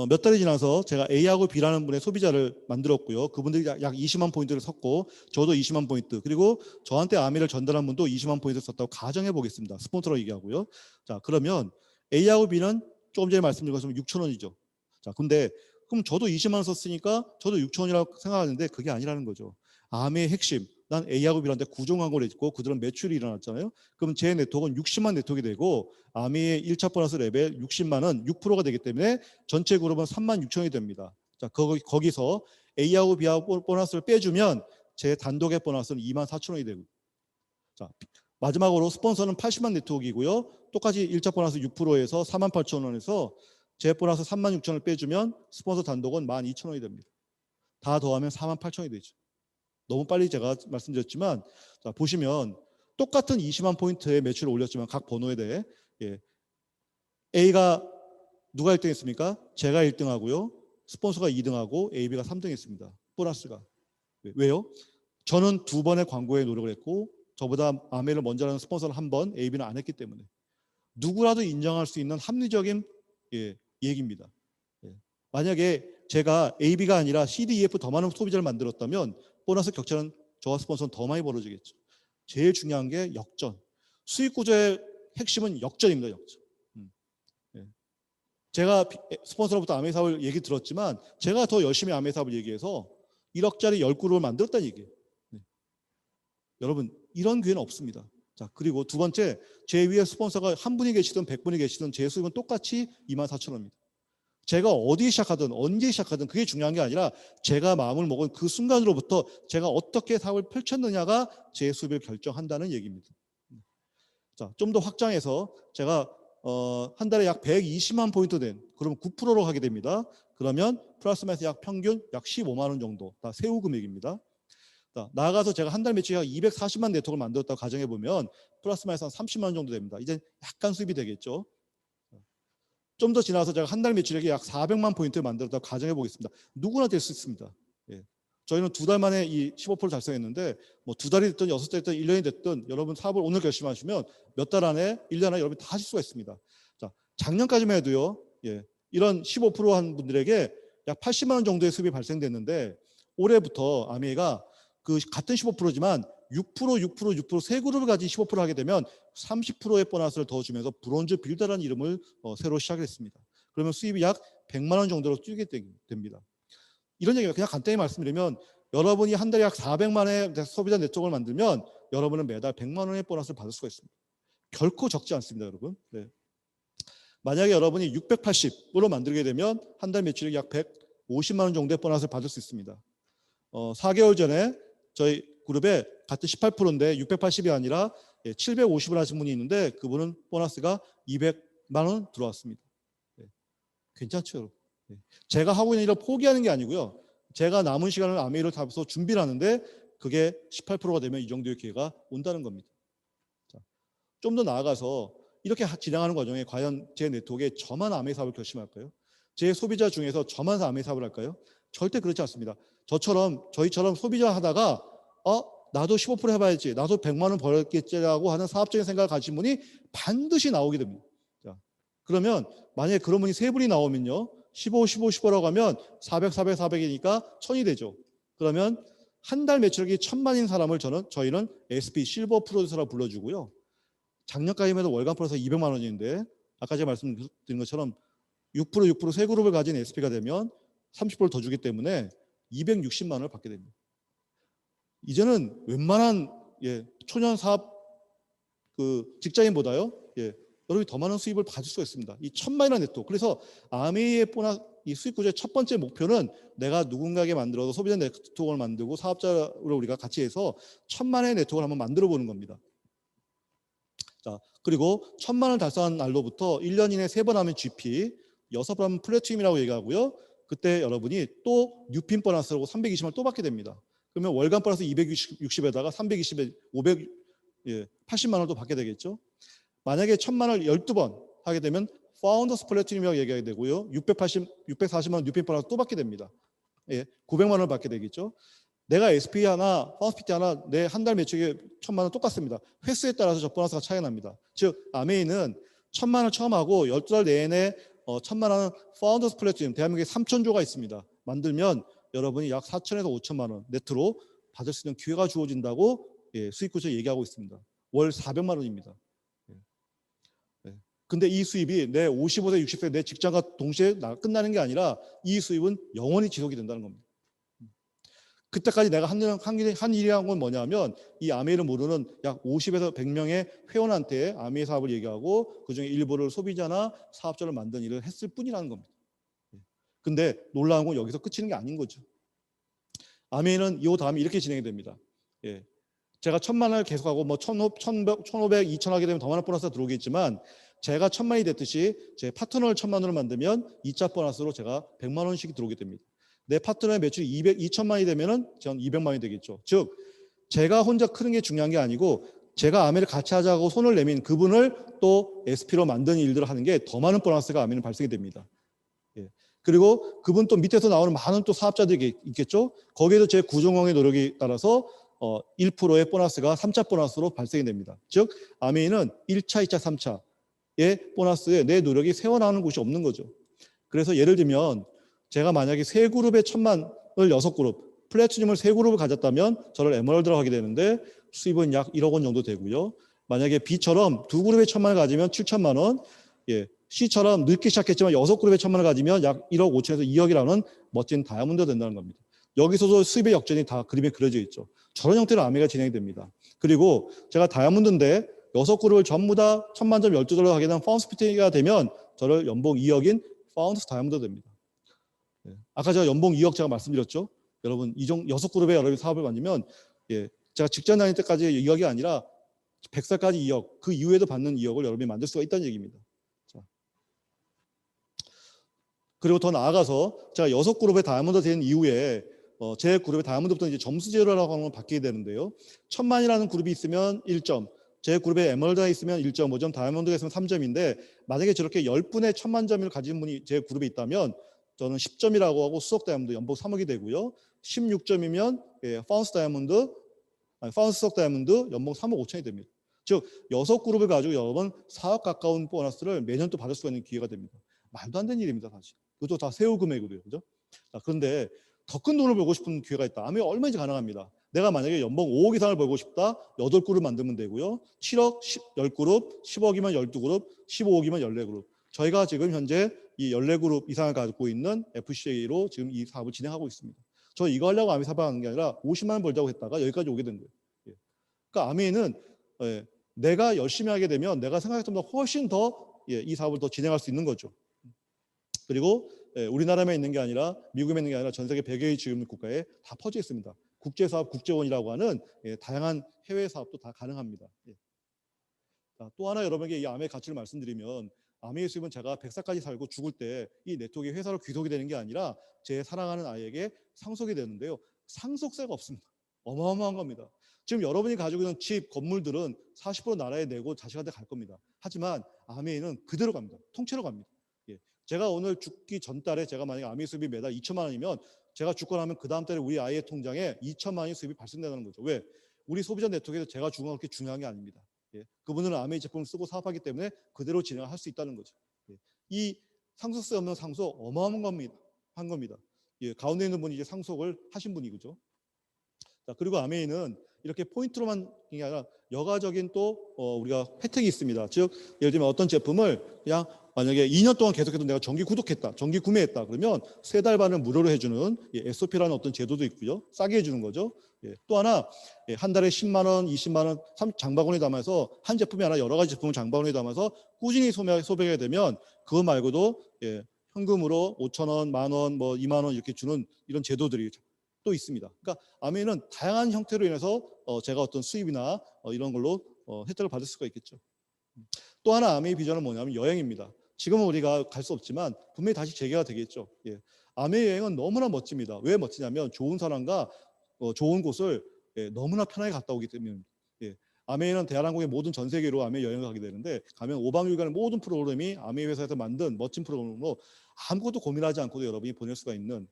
몇 달이 지나서 제가 A하고 B라는 분의 소비자를 만들었고요. 그분들이 약 20만 포인트를 썼고 저도 20만 포인트, 그리고 저한테 아메이를 전달한 분도 20만 포인트를 썼다고 가정해 보겠습니다. 스폰서로 얘기하고요. 자, 그러면 A하고 B는 조금 전에 말씀드린 것처럼 6천 원이죠. 자, 근데 그럼 저도 20만 원 썼으니까 저도 6천 원이라고 생각하는데 그게 아니라는 거죠. 아메이의 핵심, 난 A하고 B한테 구종 광고를 했고 그들은 매출이 일어났잖아요. 그럼 제 네트워크는 60만 네트워크가 되고 아미의 1차 보너스 레벨 60만은 6%가 되기 때문에 전체 그룹은 3만 6천이 됩니다. 자, 거기서 A하고 B하고 보너스를 빼주면 제 단독의 보너스는 2만 4천 원이 되고, 자, 마지막으로 스폰서는 80만 네트워크이고요. 똑같이 1차 보너스 6%에서 4만 8천 원에서 제 보너스 3만 6천 원을 빼주면 스폰서 단독은 1만 2천 원이 됩니다. 다 더하면 4만 8천 원이 되죠. 너무 빨리 제가 말씀드렸지만, 자, 보시면 똑같은 20만 포인트의 매출을 올렸지만 각 번호에 대해 A가 누가 1등 했습니까? 제가 1등하고요. 스폰서가 2등하고 AB가 3등 했습니다. 보너스가. 왜요? 저는 2번의 광고에 노력을 했고 저보다 아메이를 먼저 하는 스폰서는 1번, AB는 안 했기 때문에 누구라도 인정할 수 있는 합리적인 얘기입니다. 만약에 제가 AB가 아니라 CDEF 더 많은 소비자를 만들었다면 보너스 격차는 저와 스폰서는 더 많이 벌어지겠죠. 제일 중요한 게 역전. 수익 구조의 핵심은 역전입니다. 역전. 제가 스폰서로부터 아메이 사업을 얘기 들었지만 제가 더 열심히 아메이 사업을 얘기해서 1억짜리 10그룹을 만들었다는 얘기예요. 여러분, 이런 기회는 없습니다. 자, 그리고 두 번째, 제 위에 스폰서가 한 분이 계시든 100분이 계시든 제 수익은 똑같이 2만 4천 원입니다. 제가 어디 시작하든 언제 시작하든 그게 중요한 게 아니라 제가 마음을 먹은 그 순간으로부터 제가 어떻게 사업을 펼쳤느냐가 제 수입을 결정한다는 얘기입니다. 자, 좀 더 확장해서 제가 한 달에 약 120만 포인트 된, 그러면 9%로 하게 됩니다. 그러면 플러스 마이너스 약 평균 약 15만 원 정도 다 세후 금액입니다. 자, 나아가서 제가 한 달 매출 약 240만 네트워크를 만들었다고 가정해 보면 플러스 마이너스 한 30만 원 정도 됩니다. 이제 약간 수입이 되겠죠. 좀 더 지나서 제가 한 달 매출액이 약 400만 포인트를 만들었다고 가정해 보겠습니다. 누구나 될 수 있습니다. 저희는 2달 만에 이 15% 달성했는데 뭐 2달이 됐든 6달이 됐든 1년이 됐든 여러분 사업을 오늘 결심하시면 몇 달 안에 1년 안에 여러분이 다 하실 수가 있습니다. 자, 작년까지만 해도요. 이런 15%한 분들에게 약 80만 원 정도의 수입이 발생됐는데 올해부터 아메이가 그 같은 15%지만 6% 세 그룹을 가진 15% 하게 되면 30%의 보너스를 더 주면서 브론즈 빌더라는 이름을 새로 시작했습니다. 그러면 수입이 약 100만 원 정도로 뛰게 됩니다. 이런 얘기가 그냥 간단히 말씀드리면 여러분이 한 달에 약 400만의 소비자 네트워크를 만들면 여러분은 매달 100만 원의 보너스를 받을 수가 있습니다. 결코 적지 않습니다, 여러분. 만약에 여러분이 680으로 만들게 되면 한 달 매출액 약 150만 원 정도의 보너스를 받을 수 있습니다. 4개월 전에 저희 그룹에 같은 18%인데 680이 아니라 750을 하신 분이 있는데 그분은 보너스가 200만 원 들어왔습니다. 괜찮죠, 여러분? 제가 하고 있는 일을 포기하는 게 아니고요. 제가 남은 시간을 아메이를 타서 준비를 하는데 그게 18%가 되면 이 정도의 기회가 온다는 겁니다. 좀 더 나아가서 이렇게 진행하는 과정에 과연 제 네트워크에 저만 아메이 사업을 결심할까요? 제 소비자 중에서 저만 아메이 사업을 할까요? 절대 그렇지 않습니다. 저희처럼 소비자 하다가 나도 15% 해봐야지, 나도 100만 원 벌겠지라고 하는 사업적인 생각을 가진 분이 반드시 나오게 됩니다. 자, 그러면 만약에 그런 분이 세 분이 나오면요. 15, 15라고 하면 400, 400이니까 1000이 되죠. 그러면 한 달 매출액이 1000만인 사람을 저희는 SP 실버 프로듀서라고 불러주고요. 작년까지만 해도 월간 플러스 200만 원인데 아까 제가 말씀드린 것처럼 6% 세 그룹을 가진 SP가 되면 30%를 더 주기 때문에 260만 원을 받게 됩니다. 이제는 웬만한 초년 사업 직장인보다요, 여러분이 더 많은 수입을 받을 수가 있습니다. 이 1,000만이라는 네트워크. 그래서 아메이의 보너스 이 수익 구조의 첫 번째 목표는 내가 누군가에게 만들어서 소비자 네트워크를 만들고 사업자로 우리가 같이 해서 1,000만의 네트워크를 한번 만들어 보는 겁니다. 자, 그리고 1,000만을 달성한 날로부터 1년 이내 3번 하면 GP, 6번 하면 플래티넘이라고 얘기하고요. 그때 여러분이 또 뉴핀 보너스라고 320만 또 받게 됩니다. 그러면 월간 보너스 260에다가 320에 80만 원도 받게 되겠죠. 만약에 1,000만을 12번 하게 되면 파운더스 플래티넘이라고 얘기하게 되고요. 640만 원 뉴핀 보너스 또 받게 됩니다. 900만 원을 받게 되겠죠. 내가 SP 하나, 파운더스 PT 하나 내 한 달 매출이 1,000만 원 똑같습니다. 횟수에 따라서 저 보너스가 차이 납니다. 즉 아메이는 1,000만 원 처음 하고 12달 내내 1,000만 원 파운더스 플래티넘 대한민국에 3,000조가 있습니다. 만들면 여러분이 약 4천에서 5천만 원 네트로 받을 수 있는 기회가 주어진다고 수익 구조 얘기하고 있습니다. 월 400만 원입니다. 근데 이 수입이 내 55세, 60세 내 직장과 동시에 끝나는 게 아니라 이 수입은 영원히 지속이 된다는 겁니다. 그때까지 내가 한 일이란 건 뭐냐면 이 아메이를 모르는 약 50에서 100명의 회원한테 아메이 사업을 얘기하고 그중에 일부를 소비자나 사업자를 만든 일을 했을 뿐이라는 겁니다. 근데 놀라운 건 여기서 끝이는 게 아닌 거죠. 아메이는 이 다음에 이렇게 진행이 됩니다. 제가 1,000만 원을 계속하고 1,500, 2,000 하게 되면 더 많은 보너스가 들어오겠지만 제가 1,000만이 됐듯이 제 파트너를 1,000만 원을 만들면 2차 보너스로 제가 100만 원씩 들어오게 됩니다. 내 파트너의 매출이 2,000만이 되면은 전 200만이 되겠죠. 즉 제가 혼자 크는 게 중요한 게 아니고 제가 아메이를 같이 하자고 손을 내민 그분을 또 SP로 만드는 일들을 하는 게 더 많은 보너스가 아메이는 발생이 됩니다. 그리고 그분 또 밑에서 나오는 많은 또 사업자들이 있겠죠. 거기에도 제 구종원의 노력에 따라서 1%의 보너스가 3차 보너스로 발생이 됩니다. 즉 아메이는 1차, 2차, 3차의 보너스에 내 노력이 새어나오는 곳이 없는 거죠. 그래서 예를 들면 제가 만약에 세 그룹에 1,000만을 6그룹, 플래티넘을 세 그룹을 가졌다면 저를 에메랄드라고 하게 되는데 수입은 약 1억 원 정도 되고요. 만약에 B처럼 두 그룹에 1,000만을 가지면 7천만 원, C처럼 늦게 시작했지만 6그룹에 1,000만 원을 가지면 약 1억 5천에서 2억이라는 멋진 다이아몬드가 된다는 겁니다. 여기서도 수입의 역전이 다 그림에 그려져 있죠. 저런 형태로 아메이가 진행이 됩니다. 그리고 제가 다이아몬드인데 6그룹을 전부 다 1,000만 점 12달러 하게 되면 파운드 스피티가 되면 저를 연봉 2억인 파운드 다이아몬드가 됩니다. 아까 제가 연봉 2억 제가 말씀드렸죠. 여러분 6그룹에 여러분이 사업을 만들면 제가 직장 다닐 때까지 2억이 아니라 100살까지 2억, 그 이후에도 받는 2억을 여러분이 만들 수가 있다는 얘기입니다. 자. 그리고 더 나아가서 제가 6그룹에 다이아몬드 된 이후에 제 그룹의 다이아몬드부터 이제 점수 제로라고 하는 걸 바뀌게 되는데요. 1,000만이라는 그룹이 있으면 1점, 제 그룹에 에메랄드가 있으면 1.5점, 다이아몬드가 있으면 3점인데 만약에 저렇게 10분의 1,000만 점을 가진 분이 제 그룹에 있다면 저는 10점이라고 하고 수석 다이아몬드 연봉 3억이 되고요. 16점이면 파운스 다이아몬드, 파운스 수석 다이아몬드 연봉 3억 5천이 됩니다. 즉 6그룹을 가지고 여러분 4억 가까운 보너스를 매년 또 받을 수 있는 기회가 됩니다. 말도 안 되는 일입니다, 사실. 그것도 다 세후 금액으로요, 그죠? 자, 그런데 더 큰 돈을 벌고 싶은 기회가 있다. 아메 얼마든지 가능합니다. 내가 만약에 연봉 5억 이상을 벌고 싶다. 8그룹 만들면 되고요. 7억 10그룹, 10억이면 12그룹, 15억이면 14그룹. 저희가 지금 현재 이 14그룹 이상을 갖고 있는 FCA로 지금 이 사업을 진행하고 있습니다. 저 이거 하려고 아메 사업을 하는 게 아니라 50만 원 벌자고 했다가 여기까지 오게 된 거예요. 그러니까 아메는 내가 열심히 하게 되면 내가 생각했던 것보다 훨씬 더 이 사업을 더 진행할 수 있는 거죠. 그리고 우리나라에 있는 게 아니라 미국에 있는 게 아니라 전 세계 100여의 지금 국가에 다 퍼져 있습니다. 국제사업 국제원이라고 하는 다양한 해외 사업도 다 가능합니다. 또 하나 여러분에게 이 아메의 가치를 말씀드리면 아메의 수입은 제가 100살까지 살고 죽을 때 이 네트워크의 회사로 귀속이 되는 게 아니라 제 사랑하는 아이에게 상속이 되는데요. 상속세가 없습니다. 어마어마한 겁니다. 지금 여러분이 가지고 있는 집, 건물들은 40% 나라에 내고 자식한테 갈 겁니다. 하지만 아메이는 그대로 갑니다. 통째로 갑니다. 제가 오늘 죽기 전 달에 제가 만약에 아메이 수입이 매달 2천만 원이면 제가 죽고 나면 그 다음 달에 우리 아이의 통장에 2천만 원의 수입이 발생된다는 거죠. 왜? 우리 소비자 네트워크에서 제가 죽은 건 그렇게 중요한 게 아닙니다. 그분들은 아메이 제품을 쓰고 사업하기 때문에 그대로 진행할 수 있다는 거죠. 이 상속세 없는 상속 어마어마한 겁니다. 가운데 있는 분이 이제 상속을 하신 분이 그죠. 자, 그리고 아메이는 이렇게 포인트로만 게 아니라 여가적인 또 우리가 혜택이 있습니다. 즉 예를 들면 어떤 제품을 그냥 만약에 2년 동안 계속해서 내가 정기 구독했다, 정기 구매했다 그러면 3달 반을 무료로 해주는 SOP라는 어떤 제도도 있고요. 싸게 해주는 거죠. 또 하나 한 달에 10만 원, 20만 원 장바구니에 담아서 한 제품이 아니라 여러 가지 제품을 장바구니에 담아서 꾸준히 소비하게 되면 그거 말고도 현금으로 5천 원, 만 원, 뭐 2만 원 이렇게 주는 이런 제도들이 또 있습니다. 그러니까 아메이는 다양한 형태로 인해서 제가 어떤 수입이나 이런 걸로 혜택을 받을 수가 있겠죠. 또 하나 아메이 비전은 뭐냐면 여행입니다. 지금은 우리가 갈 수 없지만 분명히 다시 재개가 되겠죠. 아메이 여행은 너무나 멋집니다. 왜 멋지냐면 좋은 사람과 좋은 곳을 너무나 편하게 갔다 오기 때문입니다. 아메이는 대한항공의 모든 전 세계로 아메이 여행을 가게 되는데 가면 5박 6일간의 모든 프로그램이 아메이 회사에서 만든 멋진 프로그램으로 아무것도 고민하지 않고도 여러분이 보낼 수가 있는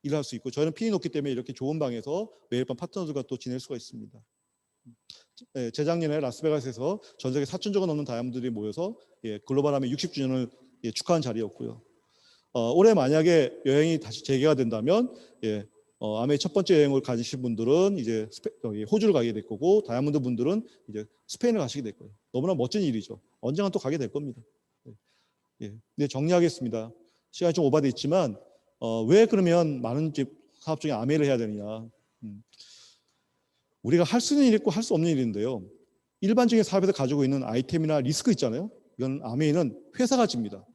일을 할 수 있고 저희는 핀이 높기 때문에 이렇게 좋은 방에서 매일 밤 파트너들과 또 지낼 수가 있습니다. 재작년에 라스베가스에서 전 세계 4,000조가 넘는 다이아몬드들이 모여서 글로벌 아메이 60주년을 축하한 자리였고요. 올해 만약에 여행이 다시 재개가 된다면 아메이 첫 번째 여행을 가지신 분들은 이제 호주를 가게 될 거고 다이아몬드 분들은 이제 스페인을 가시게 될 거예요. 너무나 멋진 일이죠. 언젠가 또 가게 될 겁니다. 네, 정리하겠습니다. 시간이 좀 오버돼 있지만 왜 그러면 많은 사업 중에 아메이를 해야 되느냐? 우리가 할 수 있는 일이 있고 할 수 없는 일인데요. 일반적인 사업에서 가지고 있는 아이템이나 리스크 있잖아요. 이건 아메이는 회사가 집니다.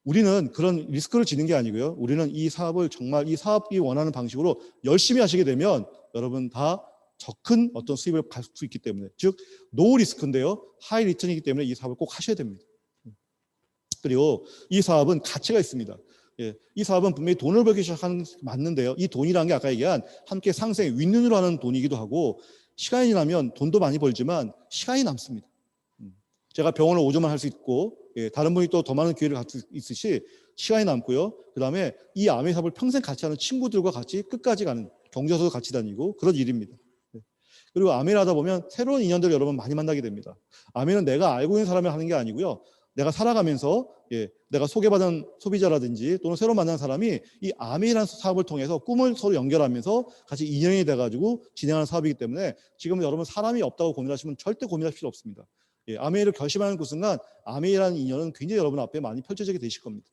우리는 그런 리스크를 지는 게 아니고요. 우리는 이 사업을 정말 이 사업이 원하는 방식으로 열심히 하시게 되면 여러분 다 더 큰 어떤 수입을 갈 수 있기 때문에 즉 노 리스크인데요. 하이 리턴이기 때문에 이 사업을 꼭 하셔야 됩니다. 그리고 이 사업은 가치가 있습니다. 이 사업은 분명히 돈을 벌기 시작하는 맞는데요. 이 돈이라는 게 아까 얘기한 함께 상생, 윈윈으로 하는 돈이기도 하고 시간이 지나면 돈도 많이 벌지만 시간이 남습니다. 제가 병원을 5조만 할 수 있고 다른 분이 또 더 많은 기회를 갖고 있으시 시간이 남고요. 그 다음에 이 아메이 사업을 평생 같이 하는 친구들과 같이 끝까지 가는 경조사도 같이 다니고 그런 일입니다. 그리고 아메이를 하다 보면 새로운 인연들을 여러분 많이 만나게 됩니다. 아메이는 내가 알고 있는 사람이 하는 게 아니고요. 내가 살아가면서 내가 소개받은 소비자라든지 또는 새로 만난 사람이 이 아메이라는 사업을 통해서 꿈을 서로 연결하면서 같이 인연이 돼가지고 진행하는 사업이기 때문에 지금 여러분 사람이 없다고 고민하시면 절대 고민할 필요 없습니다. 아메이를 결심하는 그 순간 아메이라는 인연은 굉장히 여러분 앞에 많이 펼쳐지게 되실 겁니다.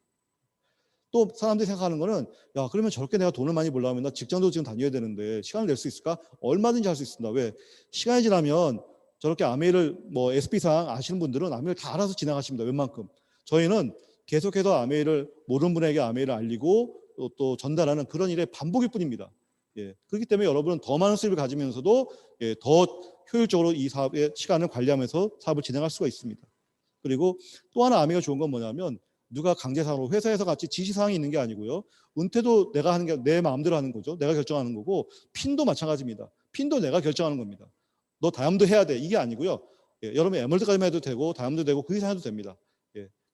또 사람들이 생각하는 거는 야 그러면 저렇게 내가 돈을 많이 벌려면 나 직장도 지금 다녀야 되는데 시간을 낼 수 있을까? 얼마든지 할 수 있습니다. 왜? 시간이 지나면 저렇게 아메이를 뭐 SP상 아시는 분들은 아메이를 다 알아서 진행하십니다. 웬만큼. 저희는 계속해서 아메이를 모르는 분에게 아메이를 알리고 또 전달하는 그런 일의 반복일 뿐입니다. 그렇기 때문에 여러분은 더 많은 수입을 가지면서도 더 효율적으로 이 사업의 시간을 관리하면서 사업을 진행할 수가 있습니다. 그리고 또 하나 아메이가 좋은 건 뭐냐면 누가 강제상으로 회사에서 같이 지시사항이 있는 게 아니고요. 은퇴도 내가 하는 게 내 마음대로 하는 거죠. 내가 결정하는 거고 핀도 마찬가지입니다. 핀도 내가 결정하는 겁니다. 너 다이아몬드 해야 돼. 이게 아니고요. 여러분 에merald까지만 해도 되고 다이아몬드 되고 그 이상 해도 됩니다.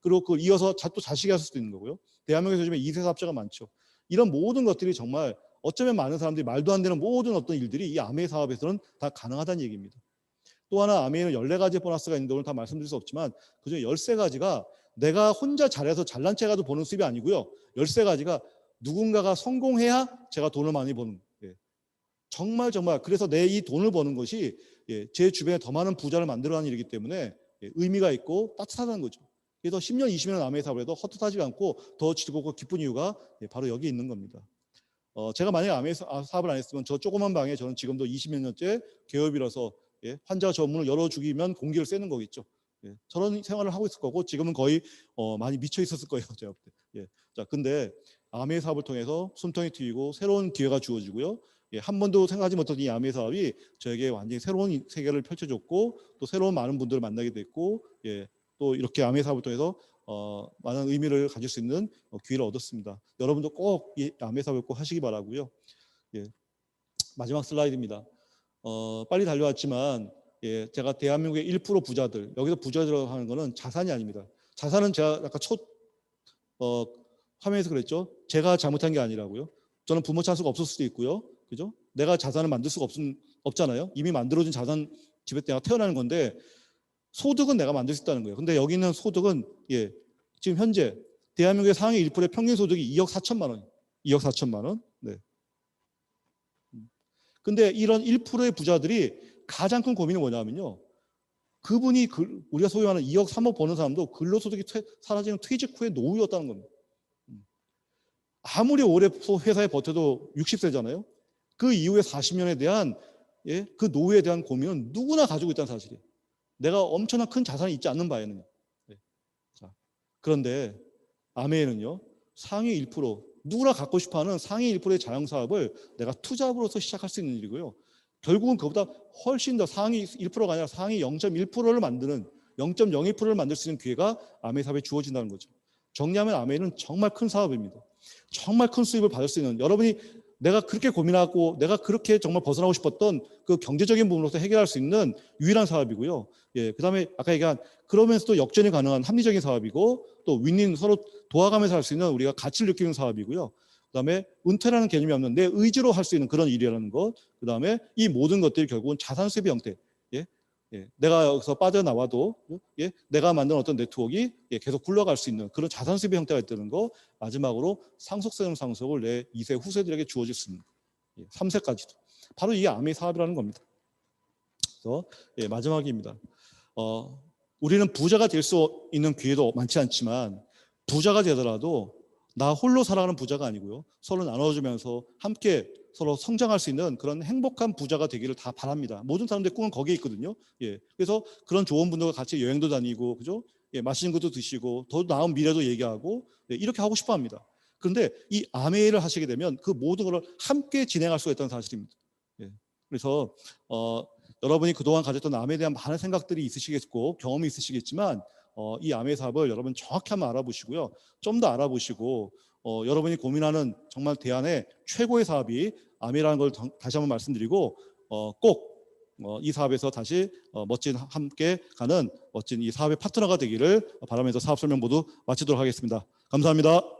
그리고 그걸 이어서 또 자식이 할 수도 있는 거고요. 대한민국에서 요즘에 2세 사업자가 많죠. 이런 모든 것들이 정말 어쩌면 많은 사람들이 말도 안 되는 모든 어떤 일들이 이 아메이 사업에서는 다 가능하다는 얘기입니다. 또 하나 아메이는 14가지 보너스가 있는데 오늘 다 말씀드릴 수 없지만 그중에 13가지가 내가 혼자 잘해서 잘난 체 가도 버는 수입이 아니고요. 13가지가 누군가가 성공해야 제가 돈을 많이 버는 정말 그래서 내 이 돈을 버는 것이 제 주변에 더 많은 부자를 만들어가는 일이기 때문에 의미가 있고 따뜻하다는 거죠. 그래서 10년, 20년 아메이 사업을 해도 헛헛하지가 않고 더 즐겁고 기쁜 이유가 바로 여기 있는 겁니다. 제가 만약에 아메이 사업을 안 했으면 저 조그만 방에 저는 지금도 20몇 년째 개업이라서 환자 전문을 열어주기면 공기를 쐬는 거겠죠. 저런 생활을 하고 있을 거고 지금은 거의 많이 미쳐 있었을 거예요. 제가 볼 때. 자, 근데 아메이 사업을 통해서 숨통이 트이고 새로운 기회가 주어지고요. 한 번도 생각하지 못했던 이 아메이 사업이 저에게 완전히 새로운 세계를 펼쳐줬고 또 새로운 많은 분들을 만나게 됐고 또 이렇게 아메이 사업을 통해서 많은 의미를 가질 수 있는 기회를 얻었습니다. 여러분도 꼭 이 아메이 사업을 꼭 하시기 바라고요. 마지막 슬라이드입니다. 빨리 달려왔지만 제가 대한민국의 1% 부자들 여기서 부자들이라고 하는 거는 자산이 아닙니다. 자산은 제가 아까 화면에서 그랬죠. 제가 잘못한 게 아니라고요. 저는 부모 찬스가 없을 수도 있고요. 그죠? 내가 자산을 만들 수가 없잖아요. 이미 만들어진 자산 집에 내가 태어나는 건데 소득은 내가 만들 수 있다는 거예요. 근데 여기 있는 소득은 지금 현재 대한민국의 상위 1%의 평균 소득이 2억 4천만 원. 2억 4천만 원. 네. 근데 이런 1%의 부자들이 가장 큰 고민이 뭐냐면요. 그분이 우리가 소위 말하는 2억, 3억 버는 사람도 근로소득이 사라지는 퇴직 후에 노후였다는 겁니다. 아무리 오래 회사에 버텨도 60세잖아요. 그 이후에 40년에 대한 그 노후에 대한 고민은 누구나 가지고 있다는 사실이에요. 내가 엄청난 큰 자산이 있지 않는 바에는요. 자, 그런데 아메에는요. 상위 1%, 누구나 갖고 싶어하는 상위 1%의 자영사업을 내가 투잡으로서 시작할 수 있는 일이고요. 결국은 그보다 훨씬 더 상위 1%가 아니라 상위 0.1%를 만드는 0.01%를 만들 수 있는 기회가 아메 사업에 주어진다는 거죠. 정리하면 아메는 정말 큰 사업입니다. 정말 큰 수입을 받을 수 있는, 여러분이 내가 그렇게 고민하고 내가 그렇게 정말 벗어나고 싶었던 그 경제적인 부분으로서 해결할 수 있는 유일한 사업이고요. 그다음에 아까 얘기한 그러면서도 역전이 가능한 합리적인 사업이고 또 윈윈 서로 도와가면서 할 수 있는 우리가 가치를 느끼는 사업이고요. 그다음에 은퇴라는 개념이 없는 내 의지로 할 수 있는 그런 일이라는 것. 그다음에 이 모든 것들이 결국은 자산 수입의 형태. 내가 여기서 빠져나와도 내가 만든 어떤 네트워크가 계속 굴러갈 수 있는 그런 자산 수입의 형태가 있다는 거. 마지막으로 상속세는 상속을 내 2세 후세들에게 주어질 수 있는 3세까지도. 바로 이게 아메 사업이라는 겁니다. 그래서 마지막입니다. 우리는 부자가 될 수 있는 기회도 많지 않지만 부자가 되더라도 나 홀로 살아가는 부자가 아니고요. 서로 나눠주면서 함께 서로 성장할 수 있는 그런 행복한 부자가 되기를 다 바랍니다. 모든 사람들의 꿈은 거기에 있거든요. 그래서 그런 좋은 분들과 같이 여행도 다니고, 그죠? 맛있는 것도 드시고, 더 나은 미래도 얘기하고, 이렇게 하고 싶어 합니다. 그런데 이 아메이를 하시게 되면 그 모든 것을 함께 진행할 수가 있다는 사실입니다. 그래서 여러분이 그동안 가졌던 암에 대한 많은 생각들이 있으시겠고 경험이 있으시겠지만 이 암의 사업을 여러분 정확히 한번 알아보시고요. 좀 더 알아보시고 여러분이 고민하는 정말 대안의 최고의 사업이 암이라는 걸 다시 한번 말씀드리고 꼭 이 사업에서 다시 멋진 함께 가는 멋진 이 사업의 파트너가 되기를 바라면서 사업 설명 모두 마치도록 하겠습니다. 감사합니다.